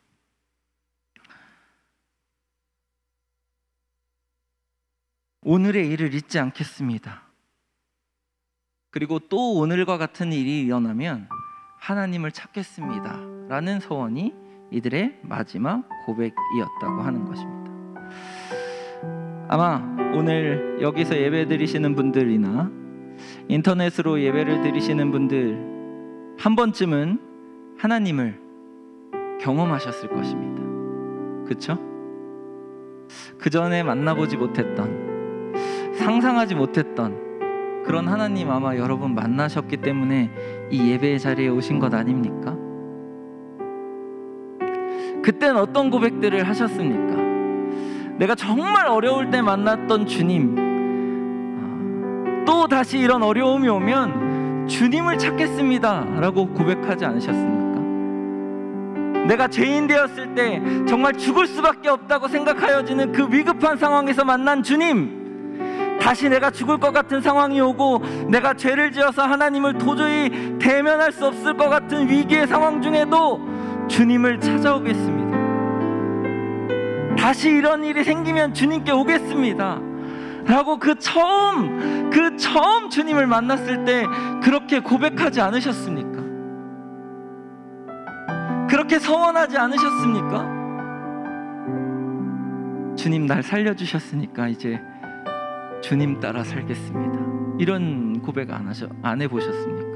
오늘의 일을 잊지 않겠습니다. 그리고 또 오늘과 같은 일이 일어나면 하나님을 찾겠습니다 라는 서원이 이들의 마지막 고백이었다고 하는 것입니다. 아마 오늘 여기서 예배 드리시는 분들이나 인터넷으로 예배를 드리시는 분들, 한 번쯤은 하나님을 경험하셨을 것입니다. 그렇죠? 그 전에 만나보지 못했던, 상상하지 못했던 그런 하나님 아마 여러분 만나셨기 때문에 이 예배의 자리에 오신 것 아닙니까? 그때는 어떤 고백들을 하셨습니까? 내가 정말 어려울 때 만났던 주님, 또 다시 이런 어려움이 오면 주님을 찾겠습니다 라고 고백하지 않으셨습니까? 내가 죄인 되었을 때 정말 죽을 수밖에 없다고 생각하여지는 그 위급한 상황에서 만난 주님, 다시 내가 죽을 것 같은 상황이 오고 내가 죄를 지어서 하나님을 도저히 대면할 수 없을 것 같은 위기의 상황 중에도 주님을 찾아오겠습니다. 다시 이런 일이 생기면 주님께 오겠습니다 라고 그 처음 주님을 만났을 때 그렇게 고백하지 않으셨습니까? 그렇게 서원하지 않으셨습니까? 주님 날 살려주셨으니까 이제 주님 따라 살겠습니다, 이런 고백 안 해보셨습니까?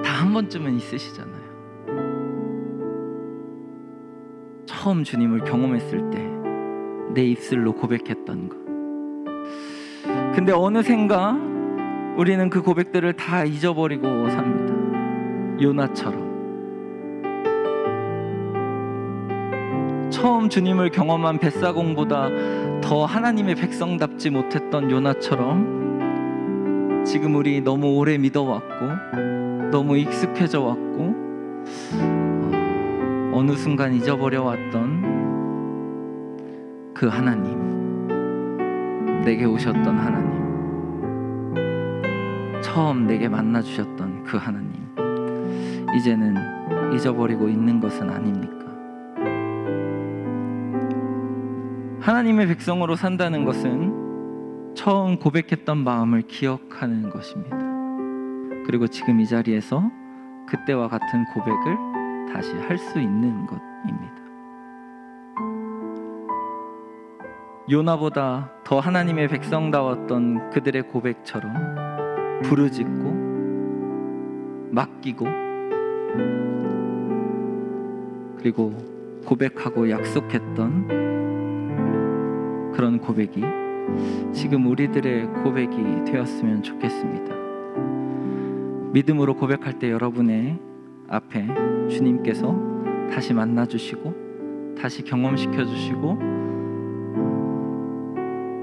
다 한 번쯤은 있으시잖아요. 처음 주님을 경험했을 때 내 입술로 고백했던 것. 근데 어느샌가 우리는 그 고백들을 다 잊어버리고 삽니다. 요나처럼 처음 주님을 경험한 벳사공보다 더 하나님의 백성답지 못했던 요나처럼 지금 우리 너무 오래 믿어왔고 너무 익숙해져 왔고 어느 순간 잊어버려왔던 그 하나님, 내게 오셨던 하나님, 처음 내게 만나주셨던 그 하나님, 이제는 잊어버리고 있는 것은 아닙니까? 하나님의 백성으로 산다는 것은 처음 고백했던 마음을 기억하는 것입니다. 그리고 지금 이 자리에서 그때와 같은 고백을 다시 할 수 있는 것입니다. 요나보다 더 하나님의 백성다웠던 그들의 고백처럼 부르짖고 맡기고 그리고 고백하고 약속했던 그런 고백이 지금 우리들의 고백이 되었으면 좋겠습니다. 믿음으로 고백할 때 여러분의 앞에 주님께서 다시 만나주시고 다시 경험시켜주시고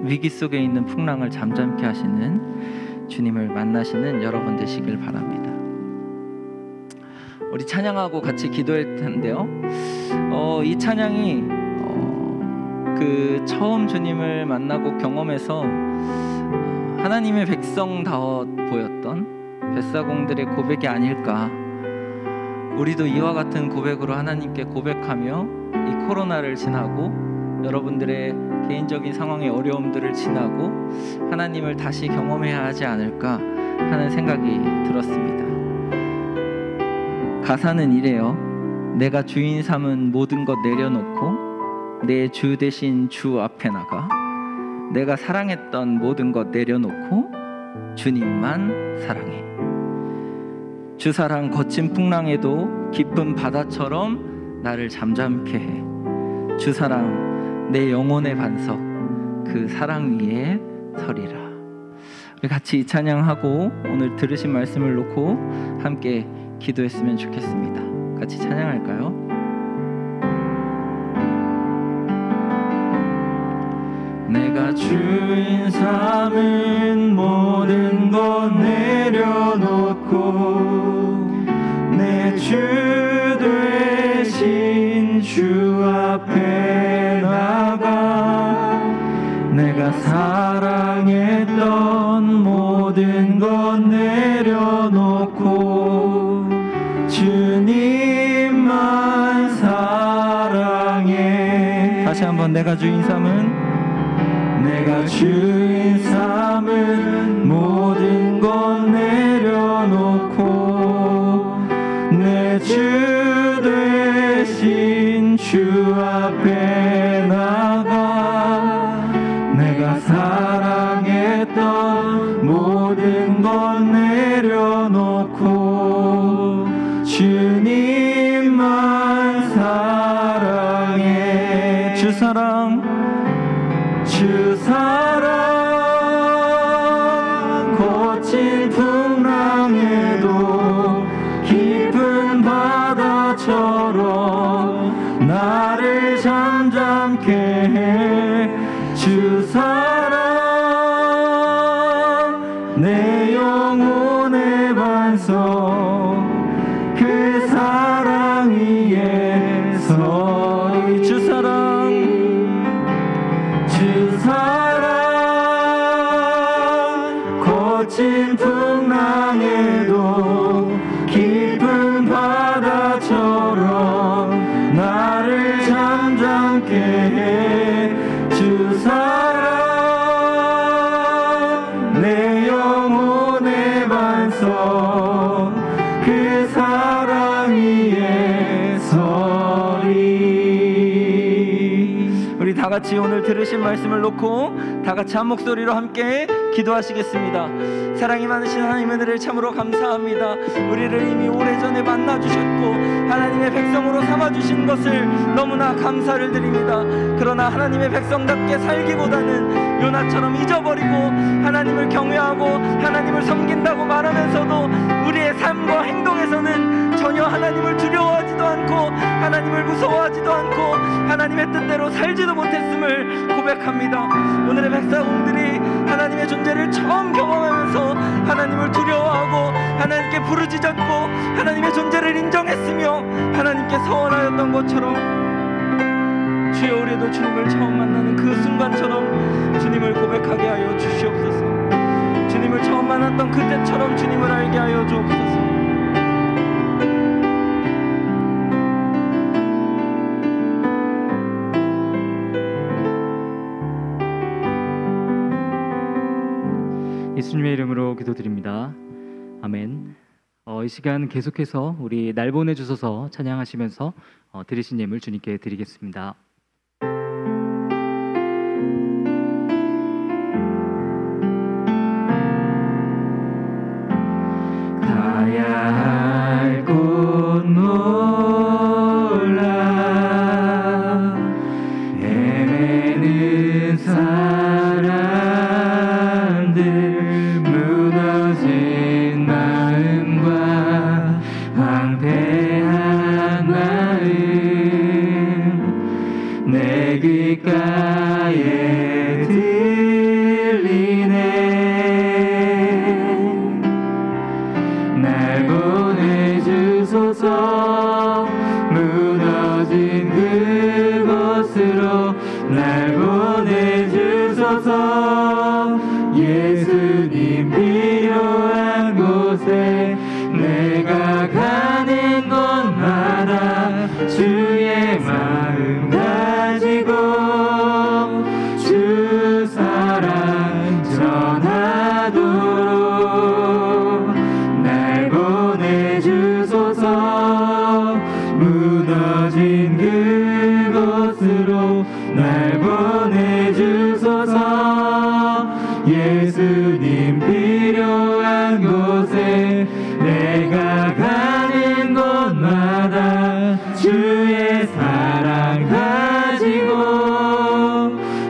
위기 속에 있는 풍랑을 잠잠케 하시는 주님을 만나시는 여러분 되시길 바랍니다. 우리 찬양하고 같이 기도할 텐데요. 이 찬양이 그 처음 주님을 만나고 경험해서 하나님의 백성다워 보였던 벳사공들의 고백이 아닐까. 우리도 이와 같은 고백으로 하나님께 고백하며 이 코로나를 지나고 여러분들의 개인적인 상황의 어려움들을 지나고 하나님을 다시 경험해야 하지 않을까 하는 생각이 들었습니다. 가사는 이래요. 내가 주인 삼은 모든 것 내려놓고 내 주 대신 주 앞에 나가 내가 사랑했던 모든 것 내려놓고 주님만 사랑해. 주 사랑 거친 풍랑에도 깊은 바다처럼 나를 잠잠케 해. 주 사랑 내 영혼의 반석 그 사랑 위에 서리라. 우리 같이 이 찬양하고 오늘 들으신 말씀을 놓고 함께 기도했으면 좋겠습니다. 같이 찬양할까요? 내가 주인 삼은 모든 것 내려놓고 주 되신 주 앞에 나가 내가 사랑했던 모든 것 내려놓고 주님만 사랑해. 다시 한번 내가 주인 삼은 내가 주인 삼은 모든 것 내려놓고 내 주 되신 주 앞에 나가 내가 사랑했던 모든 것 내려놓고 주님만 사랑해. 주 사랑 주 사랑 거친 풍랑에도 깊은 바다처럼 나를 잠잠케 해. 주 사랑 내 영혼의 반석 그 사랑 위에 서리. 주 사랑 주 사랑 거친 풍랑에도 깊은 바다처럼 나를 잠잠케 해. 주 사랑 내 영혼의 반석 그 사랑 위에 서리. 우리 다 같이 오늘 들으신 말씀을 놓고 다 같이 한 목소리로 함께 기도하시겠습니다. 사랑이 많으신 하나님 은혜를 참으로 감사합니다. 우리를 이미 오래전에 만나주셨고 하나님의 백성으로 삼아주신 것을 너무나 감사를 드립니다. 그러나 하나님의 백성답게 살기보다는 요나처럼 잊어버리고 하나님을 경외하고 하나님을 섬긴다고 말하면서도 우리의 삶과 행동에서는 전혀 하나님을 두려워하지도 않고 하나님을 무서워하지도 않고 하나님의 뜻대로 살지도 못했음을 고백합니다. 오늘의 백성들이 하나님의 존재를 처음 경험하면서 하나님을 두려워하고 하나님께 부르짖었고 하나님의 존재를 인정했으며 하나님께 서원하였던 것처럼 주여 우리도 주님을 처음 만나는 그 순간처럼 주님을 고백하게 하여 주시옵소서. 주님을 처음 만났던 그때처럼 주님을 알게 하여 주옵소서. 예수님의 이름으로 기도드립니다. 아멘. 이 시간 계속해서 우리 날 보내주소서 찬양하시면서 드리신 예물 주님께 드리겠습니다. 가야 할 곳 몰라 헤매는 사람들 무너진 마음과 황폐한 마음 내 귓가에 들리네. 날 보내주소서 무너진 그곳으로 날 보내주소서. 예수님 필요한 곳에 내가 가는 곳마다 주의 마음 가지고 주 사랑 전하도록 날 보내주소서. 무너진 그곳으로 날 보내주소서. 예수님 필요한 곳에 내가 가는 곳마다 주의 사랑 가지고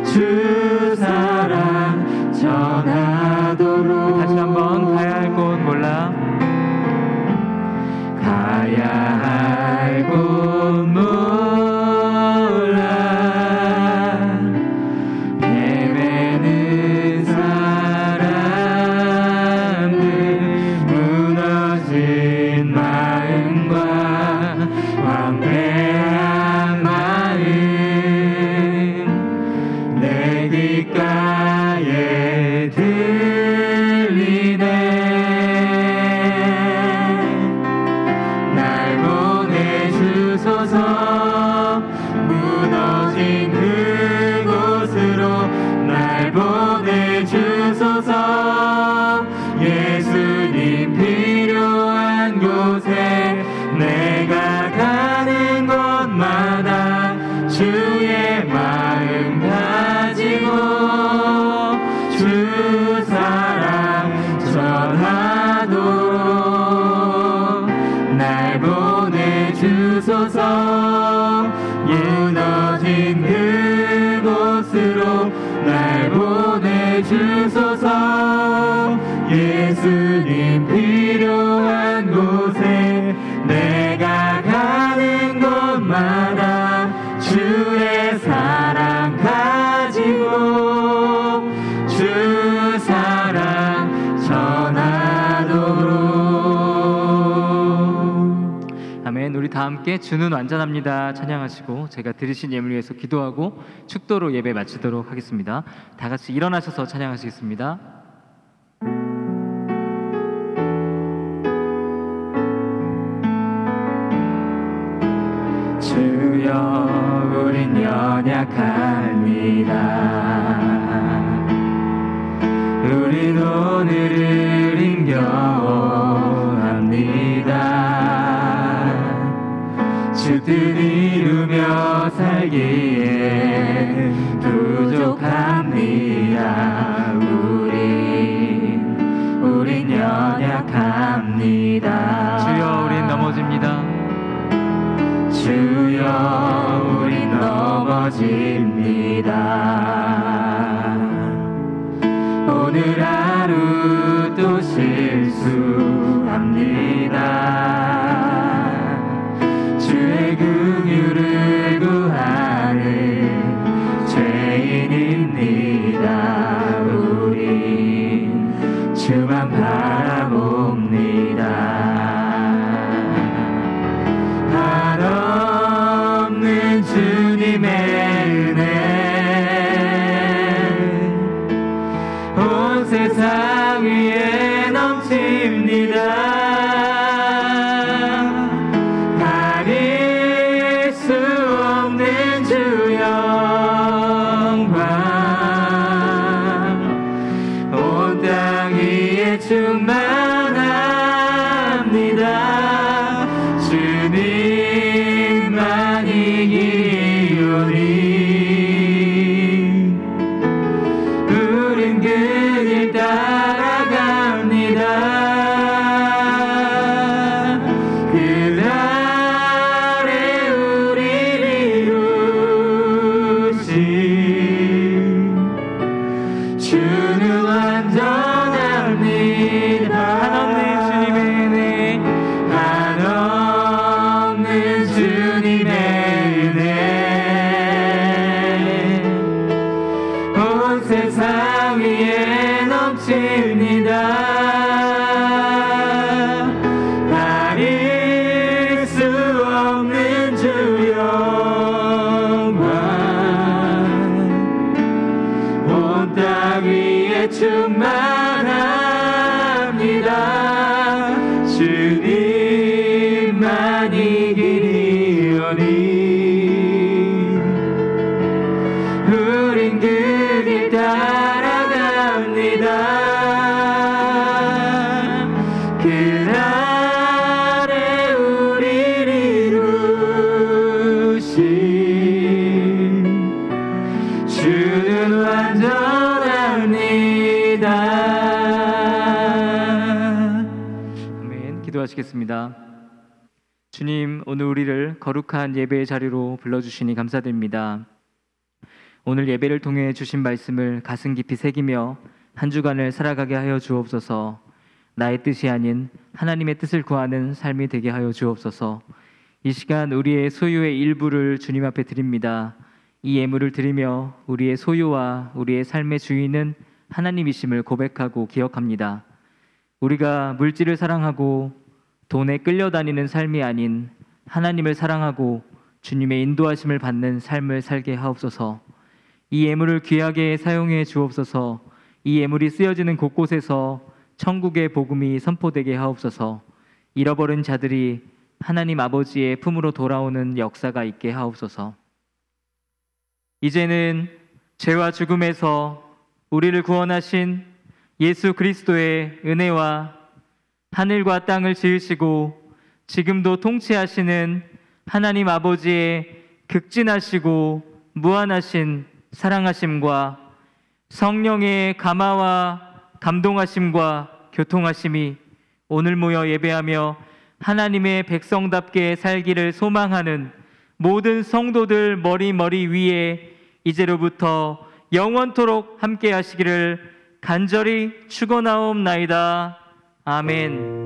주 사랑 전하도록. 다시 한번 가야 할 곳 몰라. 가야 할 곳 몰라 헤매는 사람들 무너진 마음과 예수님 필요한 곳에 내가 가는 곳마다 주의 마음 가지고 주 사랑 전하도록 날 보내주소서. 무너진 그곳으로 날 보내주소서. 예수님 필요한 곳에 내가 가는 곳마다 주의 사랑 가지고 주 사랑 전하도록. 아멘. 우리 다 함께 주는 완전합니다 찬양하시고 제가 드리신 예물 위해서 기도하고 축도로 예배 마치도록 하겠습니다. 다 같이 일어나셔서 찬양하시겠습니다. 주여 우린 연약합니다. 우린 오늘을 힘겨워합니다. 주 뜻 이루며 살기에 부족합니다. 우린 연약합니다. 주여 우린 넘어집니다. 주여 우린 넘어집니다. 오늘 하루 또 실수합니다. 주의 긍휼을 구하는 죄인입니다. 우린 주만 바라봅니다. 한없는 주님의 은혜 온 세상 위에 넘칩니다. 가릴 수 없는 주 영광 온 땅 위에 충만합니다. 주님만 이기오니 우린 그 길 따라갑니다. 그 아래 우리를 이루신 주는 완전합니다. 한없는 주님의 은혜 한없는 주님의 은혜 온 세상 위에 넘칩니다. 가릴 수 없는 주 영광 온 땅 위에 충만합니다. 주님만 이기리오니 우린 그 길 따라갑니다. 그 아래 우리를 이루신 주는 완전합니다. 아멘. 기도하시겠습니다. 주님, 오늘 우리를 거룩한 예배의 자리로 불러주시니 감사드립니다. 오늘 예배를 통해 주신 말씀을 가슴 깊이 새기며 한 주간을 살아가게 하여 주옵소서. 나의 뜻이 아닌 하나님의 뜻을 구하는 삶이 되게 하여 주옵소서. 이 시간 우리의 소유의 일부를 주님 앞에 드립니다. 이 예물을 드리며 우리의 소유와 우리의 삶의 주인은 하나님이심을 고백하고 기억합니다. 우리가 물질을 사랑하고 돈에 끌려다니는 삶이 아닌 하나님을 사랑하고 주님의 인도하심을 받는 삶을 살게 하옵소서. 이 예물을 귀하게 사용해 주옵소서. 이 예물이 쓰여지는 곳곳에서 천국의 복음이 선포되게 하옵소서. 잃어버린 자들이 하나님 아버지의 품으로 돌아오는 역사가 있게 하옵소서. 이제는 죄와 죽음에서 우리를 구원하신 예수 그리스도의 은혜와 하늘과 땅을 지으시고 지금도 통치하시는 하나님 아버지의 극진하시고 무한하신 사랑하심과 성령의 감화와 감동하심과 교통하심이 오늘 모여 예배하며 하나님의 백성답게 살기를 소망하는 모든 성도들 머리 위에 이제로부터 영원토록 함께 하시기를 간절히 축원하옵나이다. 아멘.